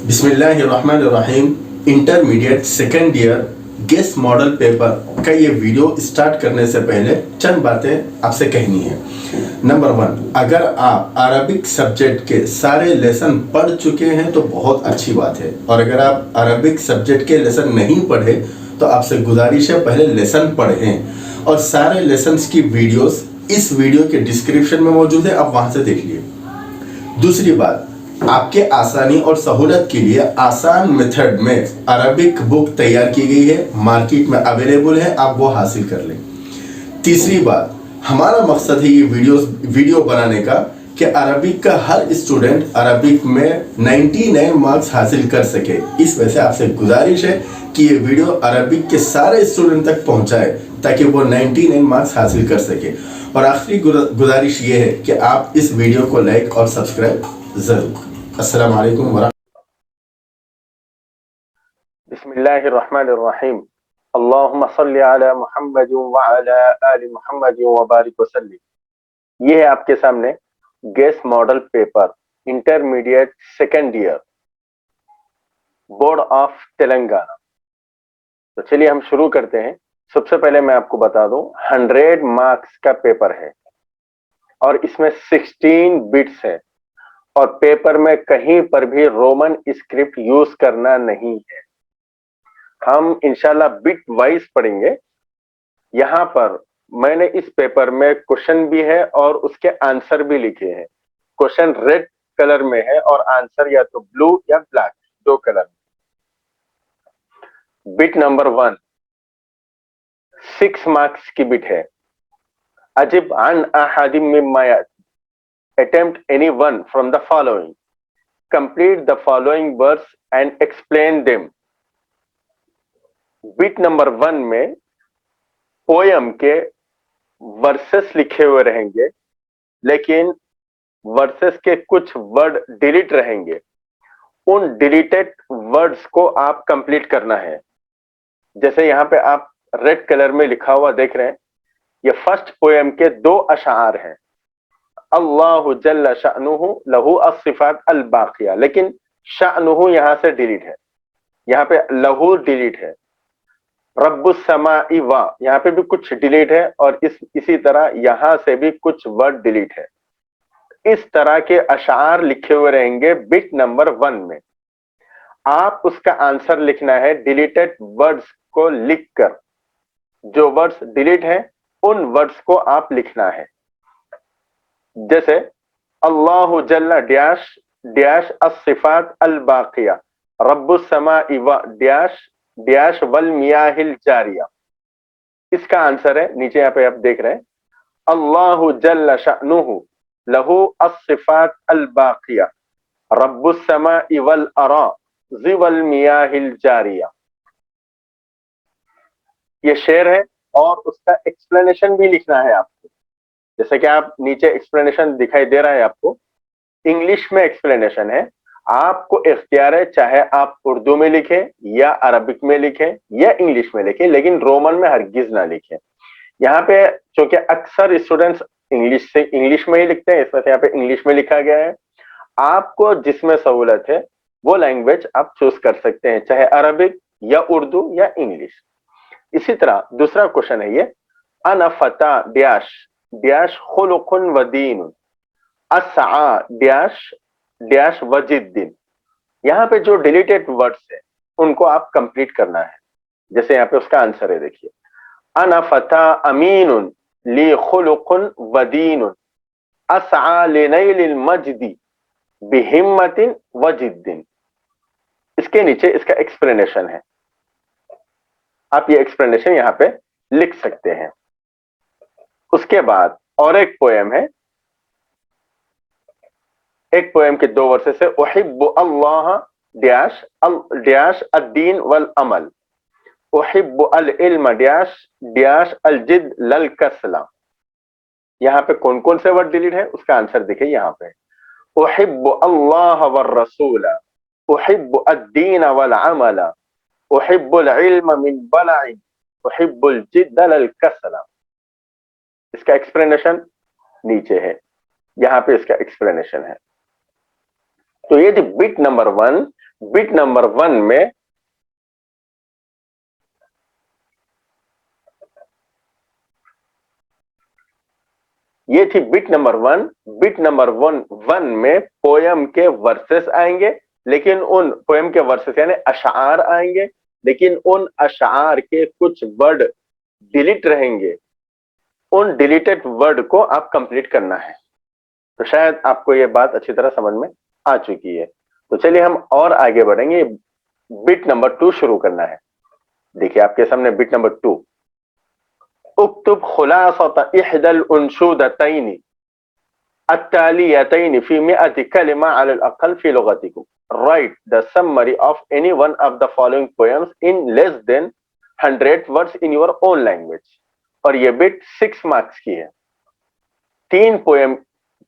बिस्मिल्लाहिर्रहमानिर्रहीम। Intermediate second year guess model paper का ये वीडियो स्टार्ट करने से पहले चंद बातें आपसे कहनी है। नंबर 1, अगर आप अरबिक सब्जेक्ट के सारे लेसन पढ़ चुके हैं तो बहुत अच्छी बात है, और अगर आप अरबिक सब्जेक्ट के लेसन नहीं पढ़े तो आपसे गुजारिश है पहले लेसन पढ़ें, और सारे लेसन्स की वीडियोस इस वीडियो के डिस्क्रिप्शन में मौजूद है, आप वहां से देख लिए। दूसरी बात, आपके आसानी और सहूलत के लिए आसान मेथड में अरबिक बुक तैयार की गई है, मार्केट में अवेलेबल है, आप वो हासिल कर लें। तीसरी बात, हमारा मकसद है ये वीडियो बनाने का कि अरबिक का हर स्टूडेंट अरबिक में 99 मार्क्स हासिल कर सके। इस वजह से आपसे गुजारिश है कि ये वीडियो अरबिक के सारे स्टूडेंट तक पहुंचाए ताकि वो 99 मार्क्स हासिल कर सके। और आखिरी गुजारिश ये है कि आप इस वीडियो को लाइक और सब्सक्राइब जरूर। अस्सलाम वालेकुम वरहमतुल्लाह। बिस्मिल्लाहिर्रहमानिर्रहीम। अल्लाहुम्मा सल्ली अला मुहम्मद व अला आलि मुहम्मद व बारिक वसल्लिम। ये है आपके सामने guess model paper intermediate second year board of Telangana. तो चलिए हम शुरू करते हैं। सबसे पहले मैं आपको बता दूं, 100 मार्क्स का पेपर है और इसमें 16 बिट्स है, और पेपर में कहीं पर भी रोमन स्क्रिप्ट यूज करना नहीं है। हम इंशाल्लाह बिट वाइज पढ़ेंगे। यहां पर मैंने इस पेपर में क्वेश्चन भी है और उसके आंसर भी लिखे हैं। क्वेश्चन रेड कलर में है और आंसर या तो ब्लू या ब्लैक, दो कलर में। बिट नंबर 1 6 मार्क्स की बिट है। अजिब अन अहादिम मिम्मा याती, attempt any one from the following, complete the following words and explain them. Bit number 1 में पोयम के वर्सेस लिखे हुए रहेंगे, लेकिन वर्सेस के कुछ वर्ड डिलीट रहेंगे। उन डिलीटेड वर्ड्स को आप कंप्लीट करना है। जैसे यहाँ पे आप रेड कलर में लिखा हुआ देख रहे हैं, ये फर्स्ट पोयम के 2 अशार हैं। अल्लाहु जल्ल शानुहु लहू अस्सिफात अल बाकिया, लेकिन शानुहु यहां से डिलीट है, यहाँ पे लहू डिलीट है। रब्बुस समाई वा, यहाँ पे भी कुछ डिलीट है, और इसी तरह यहां से भी कुछ वर्ड डिलीट है। इस तरह के अशार लिखे हुए रहेंगे बिट नंबर 1 में। आप उसका आंसर लिखना है डिलीटेड वर्ड्स को लिखकर। जो वर्ड्स डिलीट है उन वर्ड्स को आप लिखना है। जैसे अल्लाहु जल्ला डैश डैश अस्सिफात अल बाकिया, रब्बुस समाई व डैश डैश वल मियाहिल जारिया। इसका आंसर है, नीचे यहाँ पे आप देख रहे हैं, अल्लाहु जल्ला शानुहु लहू अस्सिफात अल बाकिया, रब्बुस समाई वल अरा ज़िवल मियाहिल जारिया। ये शेर है और उसका एक्सप्लेनेशन भी लिखना है आपको। जैसे कि आप नीचे एक्सप्लेनेशन दिखाई दे रहा है आपको, इंग्लिश में एक्सप्लेनेशन है। आपको इख्तियार है, चाहे आप उर्दू में लिखें या अरबिक में लिखें या इंग्लिश में लिखें, लेकिन रोमन में हरगिज ना लिखें। यहाँ पे चूंकि अक्सर स्टूडेंट्स इंग्लिश में ही लिखते हैं, इस वजह से यहाँ पे इंग्लिश में लिखा गया है। आपको जिसमें सहूलत है वो लैंग्वेज आप चूज कर सकते हैं, चाहे अरबिक या उर्दू या इंग्लिश। इसी तरह दूसरा क्वेश्चन है ये, अना फता डैश डैश खुलुकुन व दीन, अस्सा डैश डैश वजिद्दीन। यहाँ पे जो डिलीटेड वर्ड्स है उनको आप कंप्लीट करना है। जैसे यहाँ पे उसका आंसर है, देखिए, अना फता अमीनुन ली खुलुकुन व दीनुन, अस्सा लिनैलिल मजदी बिहिम्मतिन व जिद्दिन। इसके नीचे इसका एक्सप्लेनेशन है, आप ये एक्सप्लेनेशन यहाँ पे लिख सकते हैं। उसके बाद और एक पोएम है, एक पोएम के 2 वर्सेस है। उहिब्बु अल्लाह डैश डैश अद्दीन वल अमल, उहिब्बु अल इल्म डैश डैश अल जिद लल कसला। यहाँ पे कौन कौन से वर्ड डिलीट है उसका आंसर देखिए यहाँ पे, उहिब्बु अल्लाह वर रसूल, उहिब्बु अद्दीन वल अमल, उहिब्बुल इल्म मिन बलई, उहिब्बुल जिद लल कसला। इसका एक्सप्लेनेशन नीचे है, यहाँ पे इसका एक्सप्लेनेशन है। तो ये थी बिट नंबर 1। बिट नंबर 1 में ये थी बिट नंबर 1। बिट नंबर 1 में पोयम के वर्सेस आएंगे, लेकिन उन पोयम के वर्सेस यानी अशार आएंगे, लेकिन उन अशार के कुछ वर्ड डिलीट रहेंगे। उन डिलीटेड वर्ड को आप कंप्लीट करना है। तो शायद आपको ये बात अच्छी तरह समझ में आ चुकी है। तो चलिए हम और आगे बढ़ेंगे। बिट नंबर 2 शुरू करना है। देखिए आपके सामने बिट नंबर 2। उक्तुब खुलासत इहदल उनशुदतैन التاليتين في 100 كلمة على الأقل في لغتكم. Write the summary of any one of the following poems in less than 100 words in your own language. और ये बिट 6 मार्क्स की है। 3 पोएम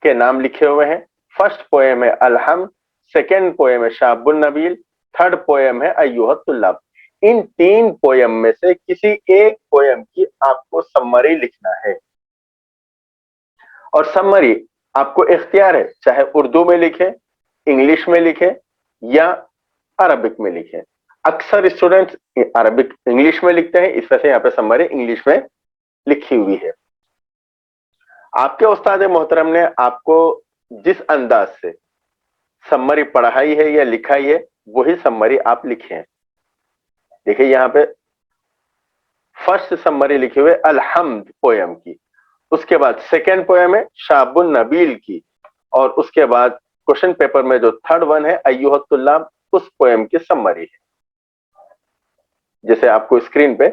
के नाम लिखे हुए हैं। फर्स्ट पोएम है अलहम, सेकेंड पोएम है शाबुन नबील, थर्ड पोएम है अय्युहत तुल्लाब। इन 3 पोएम में से किसी एक पोएम की आपको समरी लिखना है, और समरी आपको इख्तियार है, चाहे उर्दू में लिखे, इंग्लिश में लिखे या अरबिक में लिखे। अक्सर स्टूडेंट्स अरबिक इंग्लिश में लिखते हैं, इस वजह से यहाँ पे समरी इंग्लिश में लिखी हुई है। आपके उस्ताद मोहतरम ने आपको जिस अंदाज से समरी पढ़ाई है या लिखाई है, वही समरी आप लिखे हैं। देखिए यहाँ पे फर्स्ट समरी लिखी हुई अलहम्द पोयम की, उसके बाद सेकेंड पोयम है शाबुन नबील की, और उसके बाद क्वेश्चन पेपर में जो थर्ड वन है अय्युहत तुल्लाब, उस पोयम की समरी है, जैसे आपको स्क्रीन पे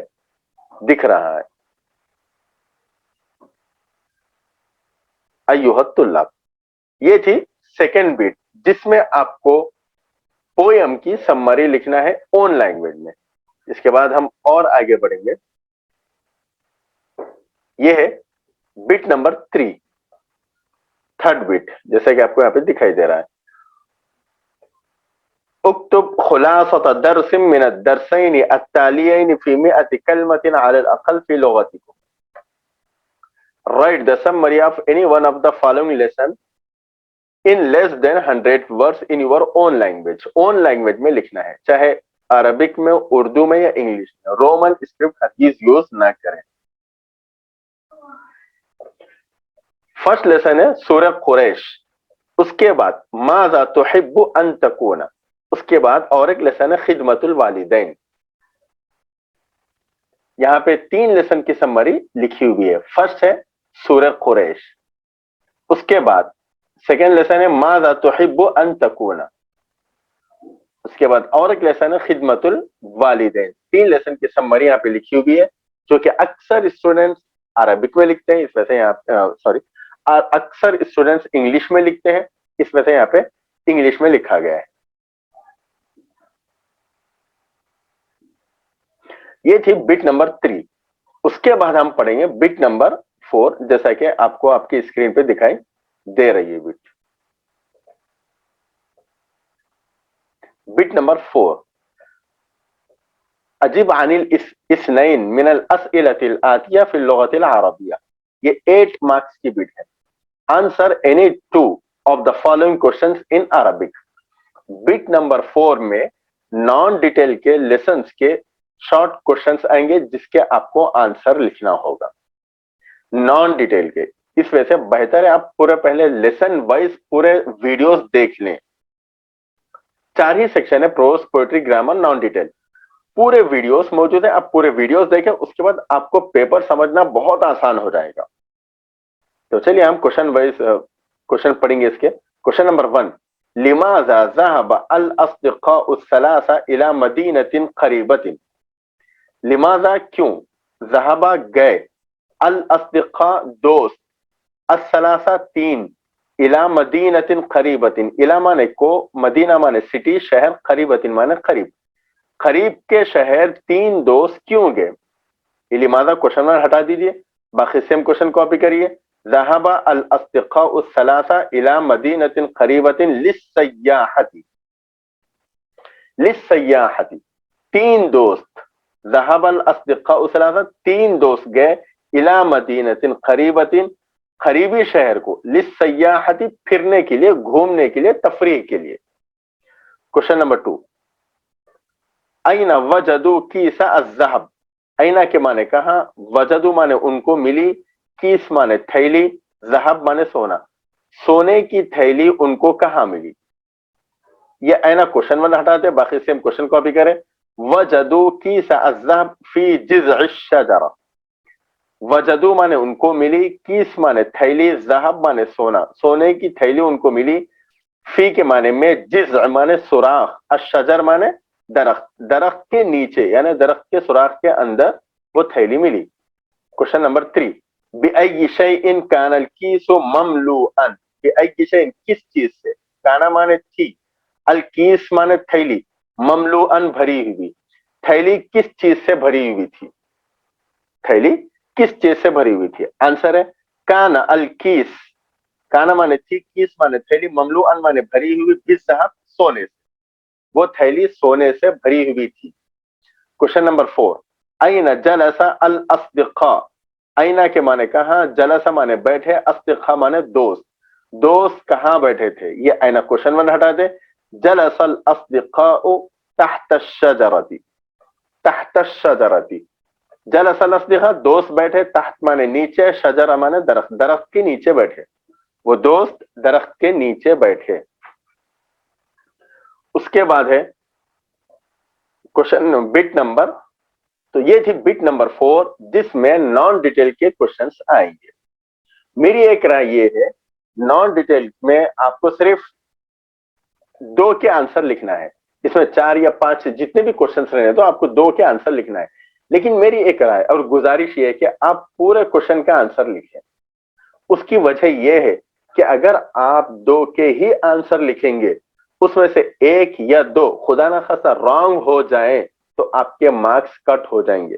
दिख रहा है। अय्युहत तुल्लाब ये थी सेकेंड बिट, जिसमें आपको पोयम की समरी लिखना है ओन लैंग्वेज में। इसके बाद हम और आगे बढ़ेंगे। ये है बिट नंबर 3, थर्ड बिट, जैसे कि आपको यहाँ पे दिखाई दे रहा है। उक्तुब खुलासत दर्सिम मिन अद-दरसैन अत-तालियैन फी 100 कलमतिन अला अल-अक़ल फी लुग़तिकुम। Write the summary of any one of the following lesson in less than 100 words in your own language. own language में लिखना है, चाहे अरबिक में, उर्दू में या इंग्लिश में। रोमन स्क्रिप्ट हरगिज यूज ना करें। फर्स्ट लेसन है सूरह कुरैश, उसके बाद माज़ा तुहिब्बु अन तकूना, उसके बाद और एक लेसन है खिदमतुल वालिदैन। यहाँ पे 3 लेसन की समरी लिखी हुई है। फर्स्ट है सूरह कुरैश, उसके बाद सेकेंड लेसन है माज़ा तुहिब्बु अन तकूना, उसके बाद और एक लेसन है खिदमतुल वालिदैन। 3 लेसन की समरी यहाँ पे लिखी हुई है, जो कि अक्सर स्टूडेंट्स अरबिक में लिखते हैं, इस वजह से यहाँ अक्सर स्टूडेंट्स इंग्लिश में लिखते हैं, इस वजह से यहाँ पे इंग्लिश में लिखा गया है। ये थी बिट नंबर 3। उसके बाद हम पढ़ेंगे बिट नंबर 4, जैसा कि आपको आपकी स्क्रीन पे दिखाई दे रही है। बिट नंबर 4, अजीब अनिल इस्नैन मिनल अस्इलतिल आतिया फिल लुगतिल अरबिया। ये 8 मार्क्स की बिट है। Answer any 2 of the following questions in Arabic. Bit number 4 में नॉन डिटेल के लेसन्स के शॉर्ट क्वेश्चंस आएंगे, जिसके आपको आंसर लिखना होगा, नॉन डिटेल के। इस वजह से बेहतर है आप पूरे पहले लेसन वाइज पूरे वीडियोस देख लें। 4 ही सेक्शन है, prose, poetry, grammar, non detail. पूरे वीडियोस मौजूद है, आप पूरे वीडियोस देखें, उसके बाद आपको पेपर समझना बहुत आसान हो जाएगा। तो चलिए हम क्वेश्चन वाइज क्वेश्चन पढ़ेंगे इसके। क्वेश्चन नंबर 1, लिमाज़ा ज़हब अल अस्दिक़ाउ सलासा इला मदीनतिन क़रीबतिन। लिमाज़ा क्यों, ज़हबा गए, अल अस्दिक़ा दोस्त, अस्सलासा 3, इला मदीनतिन क़रीबतिन, इला माने को, मदीना माने सिटी शहर, क़रीबतिन माने करीब, करीब के शहर 3 दोस्त क्यों गए। लिमाज़ा क्वेश्चन मार्क हटा दीजिए, बाकी सेम क्वेश्चन कॉपी करिए। ज़हबा अल अस्दिक़ाउ सलासा इला मदीनतिन क़रीबतिन लिस्सय्याहती। लिस्सय्याहती 3 दोस्त, ज़हबल अस्दिक़ाउ सलासा 3 दोस्त गए, इला मदीनतिन क़रीबतिन करीबी शहर को, लिस्सय्याहती फिरने के लिए, घूमने के लिए, तफरीह के लिए। क्वेश्चन नंबर 2, अयना वजदू कीसा अज़्ज़हब, अयना के माने कहां, वजदू माने उनको मिली, कीस माने थैली, ज़हब माने सोना, सोने की थैली उनको कहां मिली। ये अयना क्वेश्चन वन हटाते, बाकी सेम क्वेश्चन कॉपी करें। वजदू कीसा अज़्ज़हब फी जिज़अ शजरा, वजदू माने उनको मिली, कीस माने थैली, ज़हब माने सोना, सोने की थैली उनको मिली, फी के माने में, जिज़ माने सुराख, अशजर माने दरख्त, दरख्त के नीचे यानी दरख्त के सुराख के अंदर वो थैली मिली। क्वेश्चन नंबर 3, बिअय्यि शैइन कानल कीसु ममलूअन, बिअय्यि शैइन किस चीज से, काना माने थी, अल कीस माने थैली, ममलूअन भरी हुई, थैली किस चीज से भरी हुई थी, थैली किस चीज से भरी हुई थी। आंसर है काना अल कीस, काना माने थी, कीस माने थैली, ममलूअन माने भरी हुई, बिज़्ज़हब सोने से, वो थैली सोने से भरी हुई थी। क्वेश्चन नंबर 4, अयना जलसा अल अस्दिक़ा, अयना के माने कहां, जलसा माने बैठे, अस्दिक़ा माने दोस्त, दोस्त कहां बैठे थे। ये अयना क्वेश्चन वन हटा दे। जलसल अस्दिक़ाउ तहत अश-शजरति, तहत अश-शजरति, जलसल अस्दिक़ा दोस्त बैठे, तहत माने नीचे, शजरा माने दरख्त, दरख्त के नीचे बैठे, वो दोस्त दरख्त के नीचे बैठे। उसके बाद है क्वेश्चन बिट नंबर, तो ये थी बिट नंबर 4 जिसमें नॉन डिटेल के क्वेश्चंस आएंगे। मेरी एक राय ये है, नॉन डिटेल में आपको सिर्फ 2 के आंसर लिखना है, इसमें 4 या 5 जितने भी क्वेश्चंस रहे तो आपको 2 के आंसर लिखना है। लेकिन मेरी एक राय और गुजारिश ये है कि आप पूरे क्वेश्चन का आंसर लिखें। उसकी वजह यह है कि अगर आप 2 के ही आंसर लिखेंगे, उसमें से 1 या 2 खुदा ना खास्ता रॉन्ग हो जाए तो आपके मार्क्स कट हो जाएंगे।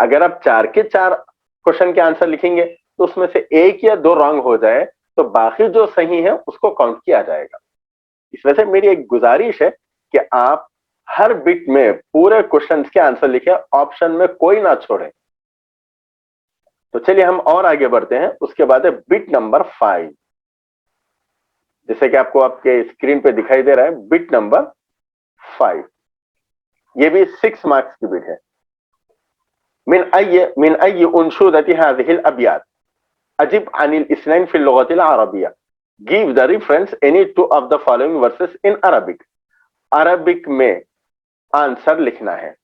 अगर आप 4 के 4 क्वेश्चन के आंसर लिखेंगे तो उसमें से 1 या 2 रॉन्ग हो जाए तो बाकी जो सही है उसको काउंट किया जाएगा। इस वजह से मेरी एक गुजारिश है कि आप हर बिट में पूरे क्वेश्चन के आंसर लिखें, ऑप्शन में कोई ना छोड़ें। तो चलिए हम और आगे बढ़ते हैं। उसके बाद है बिट नंबर 5, जैसे कि आपको आपके स्क्रीन पे दिखाई दे रहा है, बिट नंबर 5, ये भी 6 मार्क्स की बिट है। मिन अय्य उनशुदति हाज़िहिल अबयात अजिब अनिल इस्नैन फिल लुगतिल अरबिया, give the reference any 2 of the following verses in Arabic. Arabic में आंसर लिखना है।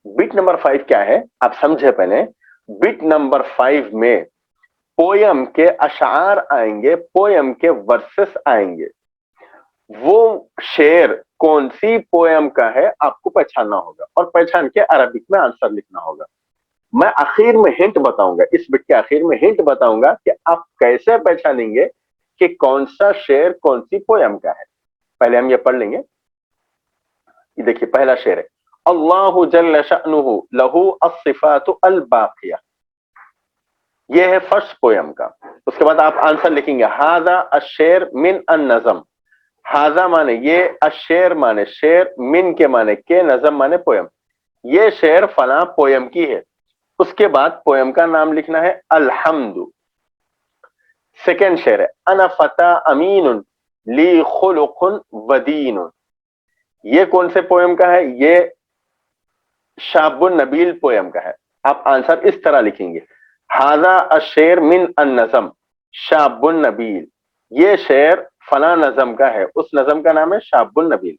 बिट नंबर 5 क्या है आप समझे पहले। बिट नंबर 5 में पोयम के अशार आएंगे, पोयम के वर्सेस आएंगे। वो शेर कौन सी पोयम का है आपको पहचानना होगा और पहचान के अरबिक में आंसर लिखना होगा। मैं आखिर में हिंट बताऊंगा, इस बिट के आखिर में हिंट बताऊंगा कि आप कैसे पहचानेंगे कि कौन सा शेर कौन सी पोयम का है। पहले हम ये पढ़ लेंगे। ये देखिए पहला शेर है, अल्लाहु जल्ल शअनुहु लहू अस्सिफातु अल बाकिया, ये है फर्स्ट पोयम का। उसके बाद आप आंसर लिखेंगे हाजा अशेर मिन अन नज़म, हाजा माने ये, अशेर माने शेर, मिन के माने के, नज़म माने पोयम, ये शेर फला पोयम की है। उसके बाद पोयम का नाम लिखना है अल्हम्दु। सेकेंड शेर है अना फता अमीनुन ली खुलुकुन वदीनुन, ये कौन से पोयम का है, ये शाबुन नबील पोयम का है। आप आंसर इस तरह लिखेंगे, हाजा अशेर मिन अन नज़म शाबुन नबील, ये शेर फला नज़म का है, उस नज़म का नाम है शाबुन नबील।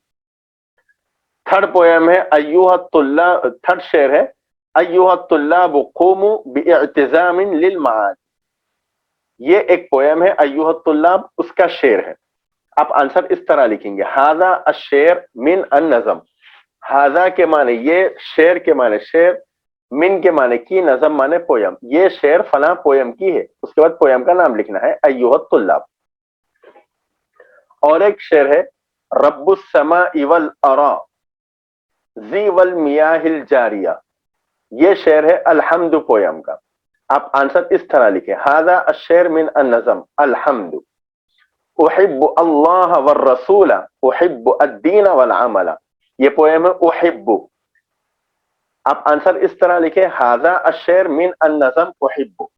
थर्ड पोयम है अय्युहा तुल्ला, थर्ड शेर है अय्युहा तुल्लाब क़ूमू बिइअ्तिज़ामिन लिल मआद, ये एक पोयम है अय्युहा तुल्लाब, उसका शेर है। आप आंसर इस तरह लिखेंगे, हाजा अशेर मिन अन नज़म, हाजा के माने ये, शेर के माने शेर, मिन के माने की, नज़म माने पोयम, ये शेर फला पोयम की है। उसके बाद पोयम का नाम लिखना है अय्युहा तुल्लाब। और एक शेर है रब्बुस समाई वल अरा ज़ी वल मियाहिल जारिया, ये शेर है अल्हम्दु पोयम का। आप आंसर इस तरह लिखें, हाजा अशेर मिन अन नज़म अल्हम्दु, उहिब्बु अल्लाह वर रसूला उहिब्बु अद्दीन वल अमला, ये पोयम है उहिब्बु। आप आंसर इस तरह लिखें, हाजा अशेर मिन अन नज़म उहिब्बु।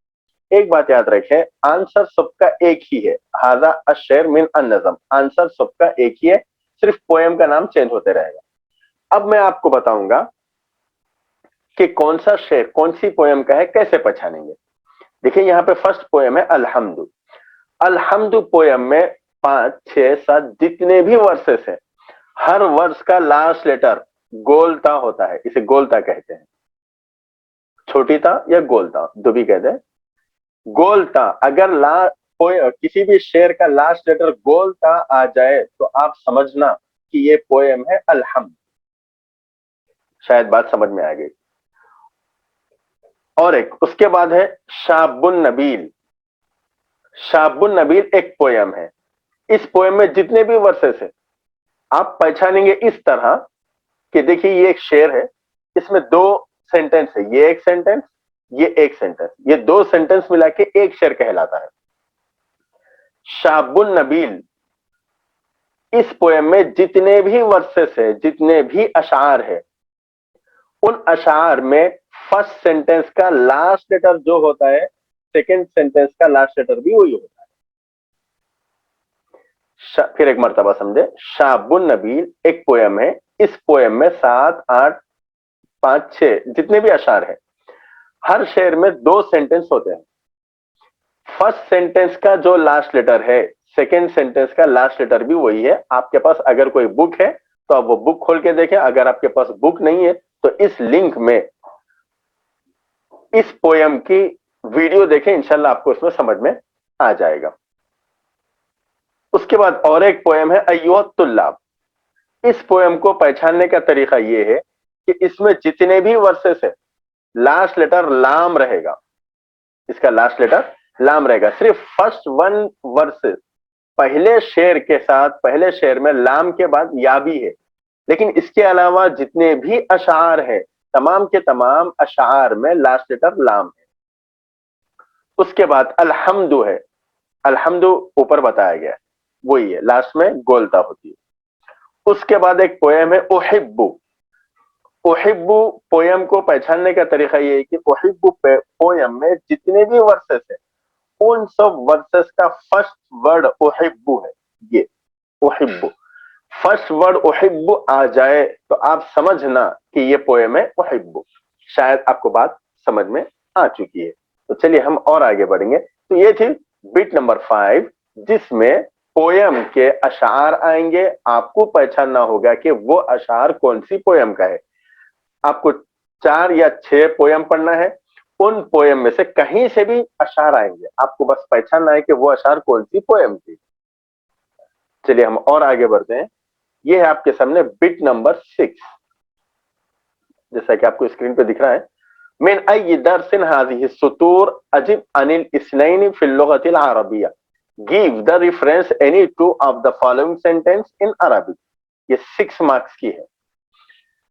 एक बात याद रखें, आंसर सबका एक ही है, हाजा अशेर मिन अन नज़म, आंसर सबका एक ही है, صرف پوئم کا نام چینج ہوتے رہے گا. اب میں آپ کو بتاؤں گا کہ کون سا شعر کون سی پوئم کا ہے, کیسے پہچانیں گے. دیکھیں یہاں پہ فرسٹ پوئم ہے الحمد. الحمد پوئم میں 5 6 7 جتنے بھی ورسز ہیں, ہر ورس کا لاسٹ لیٹر گولتا ہوتا ہے, اسے گولتا کہتے ہیں. چھوٹی تا یا گولتا دو بھی کہتے ہیں. گولتا اگر کسی بھی شعر کا لاسٹ لیٹر گولتا آ جائے تو آپ سمجھنا کہ یہ پوئم ہے الحمد. شاید بات سمجھ میں آ گئی. اور ایک اس کے بعد ہے شاب النبیل. شاب النبیل ایک پوئم ہے. اس پوئم میں جتنے بھی ورسز ہیں آپ پہچانیں گے اس طرح کہ دیکھیے یہ ایک شعر ہے, اس میں 2 سینٹنس ہے, یہ ایک سینٹنس یہ ایک سینٹنس, یہ 2 سینٹنس ملا کے ایک شعر کہلاتا ہے. شاب النبیل اس پوئم میں جتنے بھی ورسز ہے جتنے بھی اشعار ہے ان اشعار میں فرسٹ سینٹنس کا لاسٹ لیٹر جو ہوتا ہے سیکنڈ سینٹنس کا لاسٹ لیٹر بھی وہی ہوتا ہے. پھر ایک مرتبہ سمجھے, شاب النبیل ایک پوئم ہے. اس پوئم میں 7 8 5 6 جتنے بھی اشعار ہیں ہر شعر میں 2 سینٹنس ہوتے ہیں. فرسٹ سینٹنس کا جو لاسٹ لیٹر ہے سیکنڈ سینٹنس کا لاسٹ لیٹر بھی وہی ہے. آپ کے پاس اگر کوئی بک ہے تو آپ وہ بک کھول کے دیکھیں, اگر آپ کے پاس بک نہیں ہے تو اس لنک میں اس پوئم کی ویڈیو دیکھیں, انشاءاللہ آپ کو اس میں سمجھ میں آ جائے گا. اس کے بعد اور ایک پوئم ہے ایھا الطلاب. اس پوئم کو پہچاننے کا طریقہ یہ ہے کہ اس میں جتنے بھی ورسز ہیں لاسٹ لیٹر لام رہے گا. اس کا لاسٹ لیٹر لام رہے گا. صرف فرسٹ 1 ورسز پہلے شعر کے ساتھ, پہلے شعر میں لام کے بعد یا بھی ہے, لیکن اس کے علاوہ جتنے بھی اشعار ہیں تمام کے تمام اشعار میں لاسٹ لیٹر لام ہے. اس کے بعد الحمد ہے. الحمد اوپر بتایا گیا وہی ہے, لاسٹ میں گولتا ہوتی ہے. اس کے بعد ایک پوئم ہے احب. احب پوئم کو پہچاننے کا طریقہ یہ ہے کہ احب پوئم میں جتنے بھی ورسز ہیں ان سب ورسز کا فرسٹ ورڈ احب ہے. یہ احب فرسٹ ورڈ احب آ جائے تو آپ سمجھنا کہ یہ پوئم ہے احب. شاید آپ کو بات سمجھ میں آ چکی ہے. تو چلیے ہم اور آگے بڑھیں گے. تو یہ تھی بٹ نمبر 5 جس میں پوئم کے اشعار آئیں گے. آپ کو پہچاننا ہوگا کہ وہ اشعار کون سی پوئم کا ہے. آپ کو 4 یا 6 پوئم پڑھنا ہے. ان پوئم میں سے کہیں سے بھی اشعار آئیں گے, آپ کو بس پہچاننا ہے کہ وہ اشعار کون سی پوئم تھی. چلیے ہم اور آگے بڑھتے ہیں. یہ ہے آپ کے سامنے بٹ نمبر 6 جیسا کہ آپ کو اسکرین پہ دکھ رہا ہے. من ای درس هذه السطور اجب عن الاثنين في اللغة العربية. Give the reference any 2 of the following sentence in Arabic. یہ 6 مارکس کی ہے.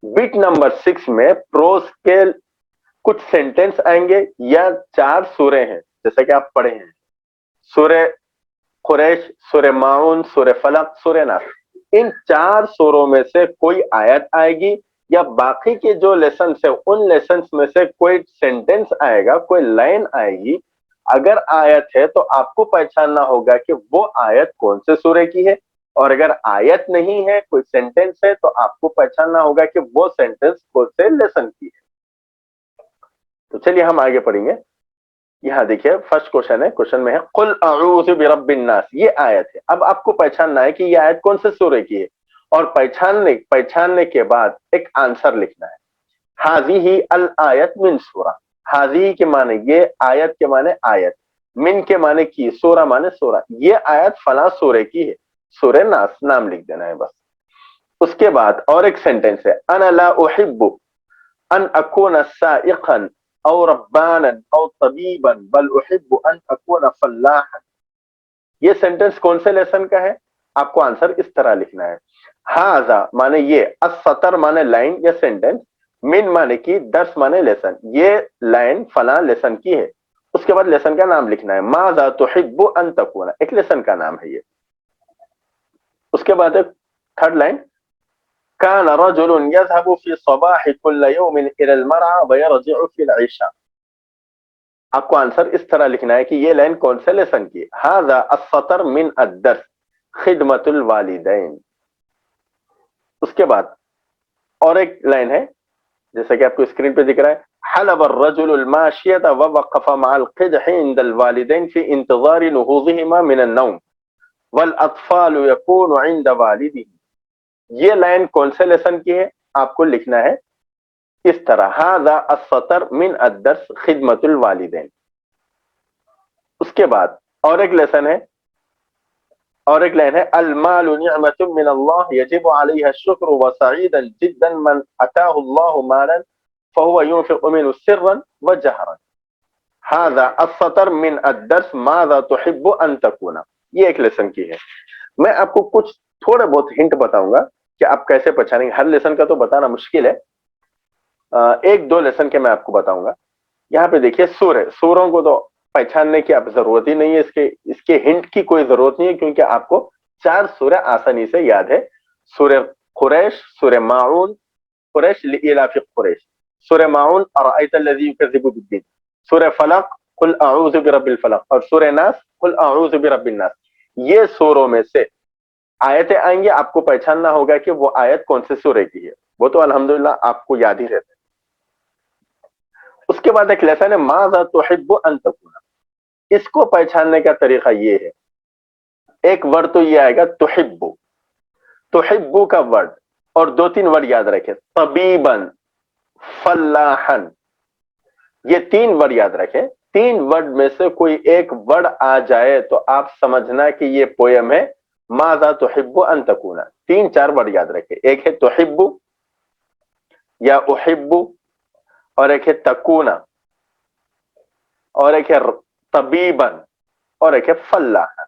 بٹ نمبر 6 میں پروز کے کچھ سینٹنس آئیں گے یا 4 سورے ہیں جیسا کہ آپ پڑھے ہیں, سورہ قریش, سورہ ماعون, سورہ فلق, سورہ ناس. ان 4 سوروں میں سے کوئی آیت آئے گی یا باقی کے جو لیسنس ہیں ان لیسنس میں سے کوئی سینٹنس آئے گا, کوئی لائن آئے گی. اگر آیت ہے تو آپ کو پہچاننا ہوگا کہ وہ آیت کون سے سورے کی ہے, اور اگر آیت نہیں ہے کوئی سینٹنس ہے تو آپ کو پہچاننا ہوگا کہ وہ سینٹنس کون سے لیسن کی ہے. تو چلیے ہم آگے پڑھیں گے. یہاں دیکھیے فرسٹ کوشچن ہے, کوشچن میں ہے قل اعوذ برب الناس. یہ آیت ہے. اب آپ کو پہچاننا ہے کہ یہ آیت کون سے سورے کی ہے, اور پہچاننے کے بعد ایک آنسر لکھنا ہے. ہاذہ الآیت من سورہ. ہاذہ کے معنی یہ, آیت کے معنی آیت, من کے معنی کی, سورہ معنی سورہ. یہ آیت فلاں سورے کی ہے, سورہ ناس نام لکھ دینا ہے بس. اس کے بعد اور ایک سینٹنس ہے انا لا احب ان اکون سائقا او ربانا او طبیبا بل احب ان اکون فلاحا. یہ سینٹنس کون سے لیسن کا ہے, آپ کو آنسر اس طرح لکھنا ہے. ہاذا مانے یہ, السطر مانے لائن یا سینٹنس, من مانے کی, درس مانے لیسن. یہ لائن فلاں لیسن کی ہے. اس کے بعد لیسن کا نام لکھنا ہے. ماذا تحب ان تکون, ایک لیسن کا نام ہے یہ. اس کے بعد تھرڈ لائن كان رجل يذهب في الصباح كل يوم الى المرعى ويرجع في العشاء. آپ کو آنسر اس طرح لکھنا ہے کہ یہ لائن کون سے لیسن کی. هذا السطر من الدرس خدمت الوالدین. उसके बाद और एक लाइन है जैसा कि आपको स्क्रीन पे दिख रहा है, हलब الرجل الماشية ووقف مع القدح عند الوالدين في انتظار نهوضهما من النوم والاطفال يكون عند والده. یہ لائن کون سے لیسن کی ہے آپ کو لکھنا ہے اس طرح، هذا السطر من الدرس خدمت الوالدین. اس کے بعد اور ایک لیسن ہے، اور ایک لائن ہے، المال نعمت من اللہ یجب علیہ الشکر وسعیدا جدا من اتاہ اللہ مالا فهو ينفق منه سرا وجهرا. هذا السطر من الدرس ماذا تحب ان تكون. یہ ایک لیسن کی ہے. میں آپ کو کچھ تھوڑا بہت ہنٹ بتاؤں گا کہ آپ کیسے پہچانیں گے. ہر لیسن کا تو بتانا مشکل ہے، ایک دو لیسن کے میں آپ کو بتاؤں گا. یہاں پہ دیکھیے سورہ، سوروں کو تو پہچاننے کی اب ضرورت ہی نہیں ہے، اس کے ہنٹ کی کوئی ضرورت نہیں ہے کیونکہ آپ کو 4 سورہ آسانی سے یاد ہے. سورہ قریش، سورہ ماعون، قریش لإلاف قریش، سورہ ماعون ارأیت الذی یکذب بالدین، سورہ فلق قل اعوذ برب الفلق، اور سورہ ناس قل اعوذ برب الناس. یہ سوروں میں سے آیتیں آئیں گی، آپ کو پہچاننا ہوگا کہ وہ آیت کون سے سورے کی ہے. وہ تو الحمدللہ آپ کو یاد ہی رہتا ہے. اس کے بعد ایک لیسن ہے ماذا تحب ان تکون. اس کو پہچاننے کا طریقہ یہ ہے، ایک ورڈ تو یہ آئے گا تحبو، تحبو کا ورڈ اور 2-3 ورڈ یاد رکھیں، طبیباً، فلاحاً، یہ 3 ورڈ یاد رکھیں. 3 ورڈ میں سے کوئی ایک ورڈ آ جائے تو آپ سمجھنا کہ یہ پویم ہے ماذا تحب ان تکون. 3-4 ورڈ یاد رکھیں، ایک ہے تحبو یا احبو، اور ایک ہے تکونا، اور ایک ہے طبیباً، اور ایک ہے فلاحاً.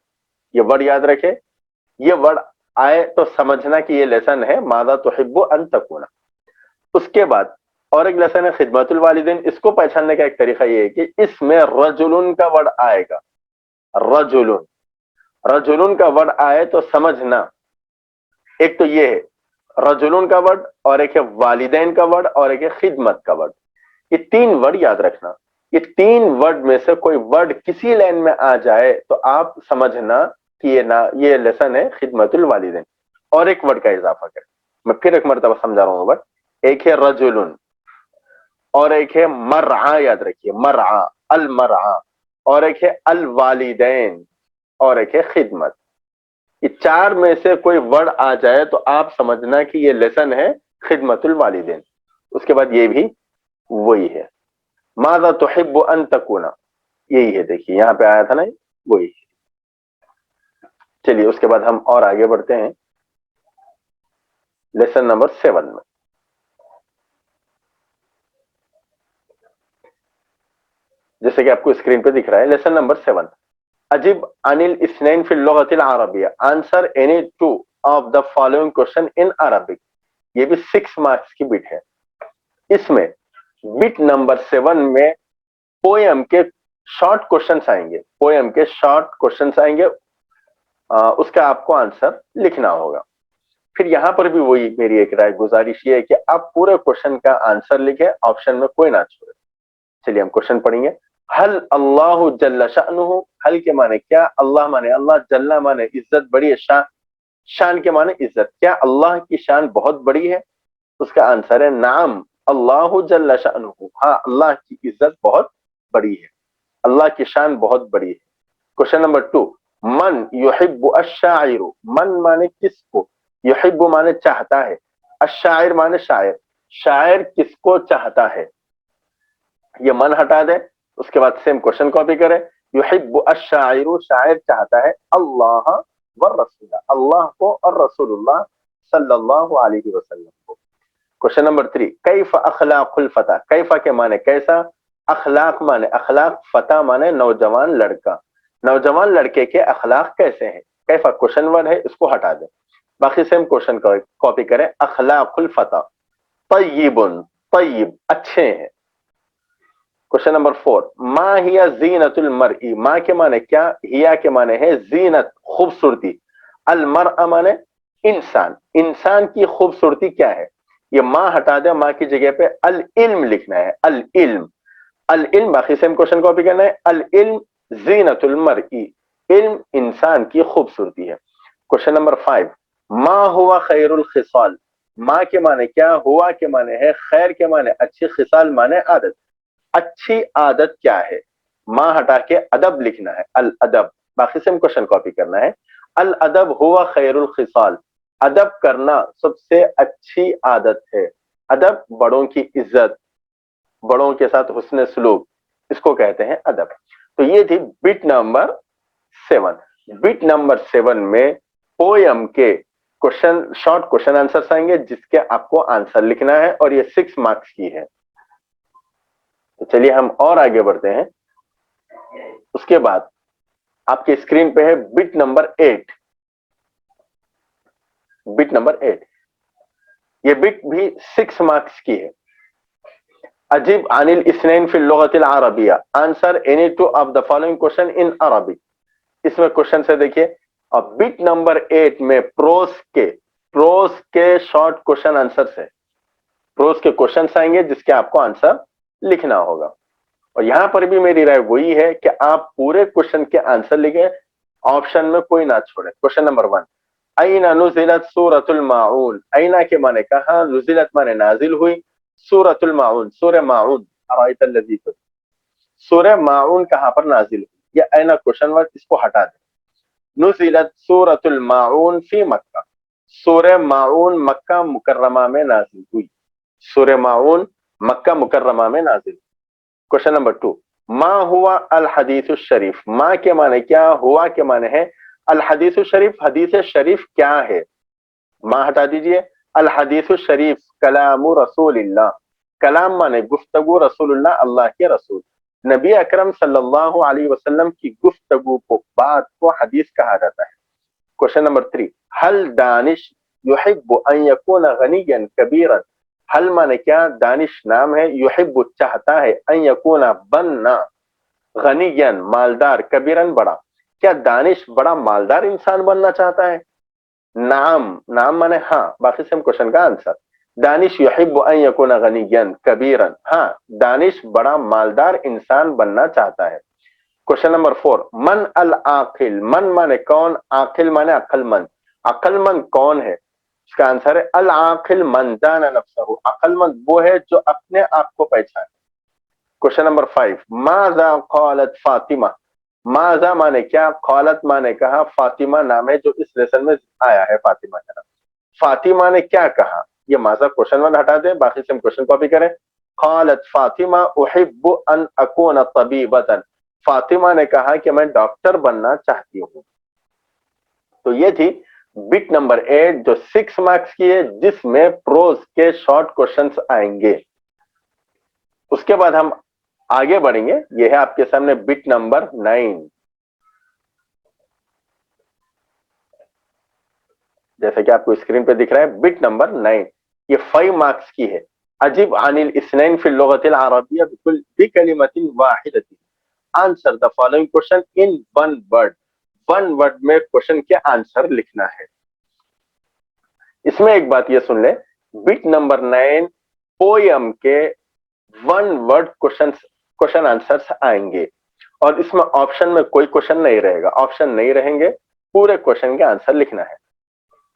یہ ورڈ یاد رکھے. یہ ورڈ آئے تو سمجھنا کہ یہ لیسن ہے ماذا تحب ان تکون. اس کے بعد اور ایک لیسن ہے خدمت الوالدین. اس کو پہچاننے کا ایک طریقہ یہ ہے کہ اس میں رجلن کا ورڈ آئے گا. رجلن، رجلن کا ورڈ آئے تو سمجھنا ایک تو یہ ہے رجلن کا ورڈ، اور ایک ہے والدین کا ورڈ، اور ایک ہے خدمت کا ورڈ. یہ 3 ورڈ یاد رکھنا. یہ 3 ورڈ میں سے کوئی ورڈ کسی لائن میں آ جائے تو آپ سمجھنا کہ یہ لیسن ہے خدمت الوالدین. اور ایک ورڈ کا اضافہ کریں، میں پھر ایک مرتبہ سمجھا رہا ہوں ورڈ. ایک ہے رجلن، اور ایک ہے مرعا، یاد رکھیے مرعا، المرعا، اور ایک ہے الوالدین، اور ایک ہے خدمت. یہ 4 میں سے کوئی ورڈ آ جائے تو آپ سمجھنا کہ یہ لیسن ہے خدمت الوالدین. اس کے بعد یہ بھی وہی ہے ماذا تحب ان تکون، یہی ہے. دیکھیے یہاں پہ آیا تھا نا، وہی. چلیے اس کے بعد ہم اور آگے بڑھتے ہیں لیسن نمبر 7 میں. جیسے کہ آپ کو اسکرین پہ دکھ رہا ہے لیسن نمبر 7. اجب عن الاثنین فی اللغۃ العربیہ، answer any 2 of the following question in Arabic. یہ بھی 6 مارکس کی بٹ ہے. اس میں بٹ نمبر 7 میں پویم کے شارٹ کوشچنس آئیں گے، پویم کے شارٹ کوشچنس آئیں گے. اس کا آپ کو آنسر لکھنا ہوگا. پھر یہاں پر بھی وہی میری ایک رائے گزارش یہ ہے کہ آپ پورے کوشچن کا آنسر لکھیں، آپشن میں کوئی نہ چھوڑے. چلیے ہم کوشچن پڑھیں گے. حل اللہ جل شأنہ، حل کے معنی کیا، اللہ معنی اللہ، جل معنی عزت بڑی ہے، شان کے معنی عزت. کیا اللہ کی شان بہت بڑی ہے؟ اس کا آنسر ہے نعم اللہ جل شأنہ، ہاں اللہ کی عزت بہت بڑی ہے، اللہ کی شان بہت بڑی ہے. Question number 2. من یحب الشاعر، من معنی کس کو، یحب معنی چاہتا ہے، الشاعر معنی شاعر، شاعر کس کو چاہتا ہے. یہ من ہٹا دیں، اس کے بعد سیم کوشچن کاپی کریں. یحب الشاعر، شاعر چاہتا ہے اللہ والرسول، اللہ کو اور رسول اللہ صلی اللہ علیہ وسلم کو. Question number 3. کیف اخلاق الفتى، کیفا کے معنی کیسا، اخلاق معنی اخلاق، فتى معنی نوجوان لڑکا، نوجوان لڑکے کے اخلاق کیسے ہیں. کیفا کوشچن ورڈ ہے، اس کو ہٹا دیں، باقی سیم کوشچن کاپی کریں. اخلاق الفتى طیب، طیب اچھے ہیں. Question number 4. ما ہی زینت المرء، ما کے معنی کیا، ہیا کے معنی ہے زینت خوبصورتی، المرء معنی انسان، انسان کی خوبصورتی کیا ہے. یہ ما ہٹا دیں، ما کی جگہ پہ العلم لکھنا ہے، العلم، العلم. باقی سیم کوشچن کاپی کرنا ہے. العلم زینت المرء، علم انسان کی خوبصورتی ہے. Question number 5. ما ہوا خیر الخصال، माँ के माने क्या, हुआ के माने है, खैर के माने अच्छी, खिसाल माने आदत। अच्छी आदत क्या है, माँ हटा के अदब लिखना है, अल अदब। बाकी से हम क्वेश्चन कॉपी करना है। अल अदब हुआ खैरुल खिसाल, अदब करना सबसे अच्छी आदत है। अदब बड़ों की इज्जत, बड़ों के साथ हुस्न सलूक, इसको कहते हैं अदब। तो ये थी बिट नंबर 7। बिट नंबर 7 में पोयम के क्वेश्चन, शॉर्ट क्वेश्चन आंसर्स आएंगे जिसके आपको आंसर लिखना है, और ये 6 मार्क्स की है। तो चलिए हम और आगे बढ़ते हैं। उसके बाद आपके स्क्रीन पे है बिट नंबर 8। बिट नंबर 8, ये बिट भी 6 मार्क्स की है। अजीब अनिल इस्नैन फिल लुगतिल अरबिया, answer any two of the following question in Arabic. इसमें क्वेश्चन से देखिए। अब बिट नंबर 8 में प्रोस के शॉर्ट क्वेश्चन आंसर है। प्रोस के क्वेश्चन आएंगे जिसके आपको आंसर लिखना होगा। और यहां पर भी मेरी राय वही है कि आप पूरे क्वेश्चन के आंसर लिखें, ऑप्शन में कोई ना छोड़े। क्वेश्चन नंबर 1, अयना नुज़िलत सूरतुल माऊन। अयना के माने कहा, नुज़िलत माने नाजिल हुई, सूरतुल माऊन सूरह माऊन, अरायतल लज़ी, सूरह माऊन कहां पर नाजिल हुई। ये अयना क्वेश्चन वर्ड, इसको हटा दें। नुज़िलत सूरतुल माऊन फी मक्का, सूरह माऊन मक्का मुकर्रमा में नाजिल हुई। सूरह माऊन मक्का मुकर्रमा में नाजिल। क्वेश्चन नंबर 2, मा हुआ अल हदीसुश शरीफ। मा के माने क्या, हुआ के माने है, अल हदीसुश शरीफ, हदीस शरीफ क्या है। मा हटा दीजिए। अल हदीसुश शरीफ कलामु रसूलिल्लाह, कलाम माने गुफ्तगू, रसूलुल्लाह अल्लाह के रसूल, नबी अकरम सल्लल्लाहु अलैहि वसल्लम की गुफ्तगू को, बात को हदीस कहा जाता है। क्वेश्चन नंबर 3, हल दानिश युहिब्बु अन यकूना गनियन कबीरन। हल माने क्या, दानिश नाम है, युहिब्बु चाहता है, अन यकूना बनना, गनियन मालदार, कबीरन बड़ा। क्या दानिश बड़ा मालदार इंसान बनना चाहता है। नाम, नाम माने हाँ, बाकी से हम क्वेश्चन का आंसर। दानिश युहिब्बु अन यकूना गनियन कबीरन, हाँ दानिश बड़ा मालदार इंसान बनना चाहता है। क्वेश्चन नंबर 4, मन अल आकिल। मन माने कौन, आकिल माने अक्लमंद, अक्लमंद कौन है। इसका आंसर है अल आकिल मन दाना नफ्सहु, अक्लमंद वो है जो अपने आप को पहचाने। क्वेश्चन नंबर 5, माजा क़ालत फातिमा। माजा माने क्या, क़ालत माने कहा, फातिमा नाम है जो इस लेसन में आया है, फातिमा का नाम। फातिमा ने क्या कहा, ये माजा क्वेश्चन वन हटा दें, बाकी से हम क्वेश्चन कॉपी करें। क़ालत फातिमा उहिब्बु अन अकूना तबीबतन, फातिमा ने कहा कि मैं डॉक्टर बनना चाहती हूं। तो ये थी बिट नंबर 8 जो 6 मार्क्स की है, जिसमें प्रोज के शॉर्ट क्वेश्चंस आएंगे। उसके बाद हम आगे बढ़ेंगे। यह है आपके सामने बिट नंबर 9। जैसे कि आपको स्क्रीन पे दिख रहा है बिट नंबर 9, ये 5 मार्क्स की है। अजीब अनिल इस्नैन फिल लुगतिल अरबिया बिकलिमतिन वाहिदतिन, answer the following question in one word. One word में क्वेश्चन के आंसर लिखना है। इसमें एक बात ये सुन ले, बिट नंबर 9 पोयम के वन वर्ड क्वेश्चन आंसर्स आएंगे, और इसमें ऑप्शन में कोई क्वेश्चन नहीं रहेगा, ऑप्शन नहीं रहेंगे, पूरे क्वेश्चन के आंसर लिखना है।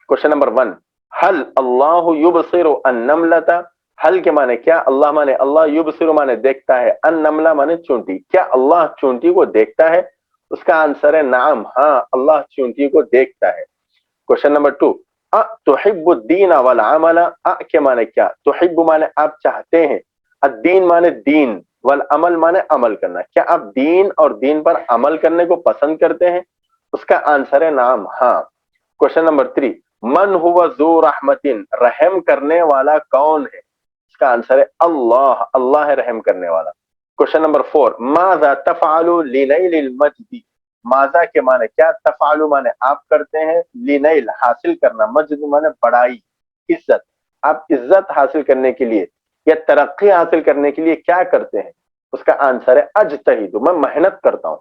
क्वेश्चन नंबर 1, हल अल्लाह युबसिरु अन्नमलता। हल के माने क्या, अल्लाह माने अल्लाह, युबसिरु माने देखता है, अन्नमला माने चूंटी। क्या अल्लाह चूंटी को देखता है। उसका आंसर है नाम, हाँ अल्लाह चूंटी को देखता है। क्वेश्चन नंबर 2, अ तुहिब्बुद्दीन वल अमला। अ के माने क्या, तुहिब्बु माने आप चाहते हैं, अद्दीन माने दीन, वल अमल माने अमल करना। क्या आप दीन और दीन पर अमल करने को पसंद करते हैं। उसका आंसर है नाम, हाँ। क्वेश्चन नंबर 3, मन हुवा ज़ू रहमतिन, रहम करने वाला कौन है। इसका आंसर है अल्लाह, अल्लाह है रहम करने वाला। क्वेश्चन नंबर 4, माज़ा तफ़अलु लिनैलिल मजदी। माज़ा के माने क्या, तफ़अलु माने आप करते हैं, लिनैल हासिल करना, मजद माने बड़ाई, इज्जत। आप इज्जत हासिल करने के लिए या तरक्की हासिल करने के लिए क्या करते हैं। उसका आंसर है अजतहिदु, मैं मेहनत करता हूं।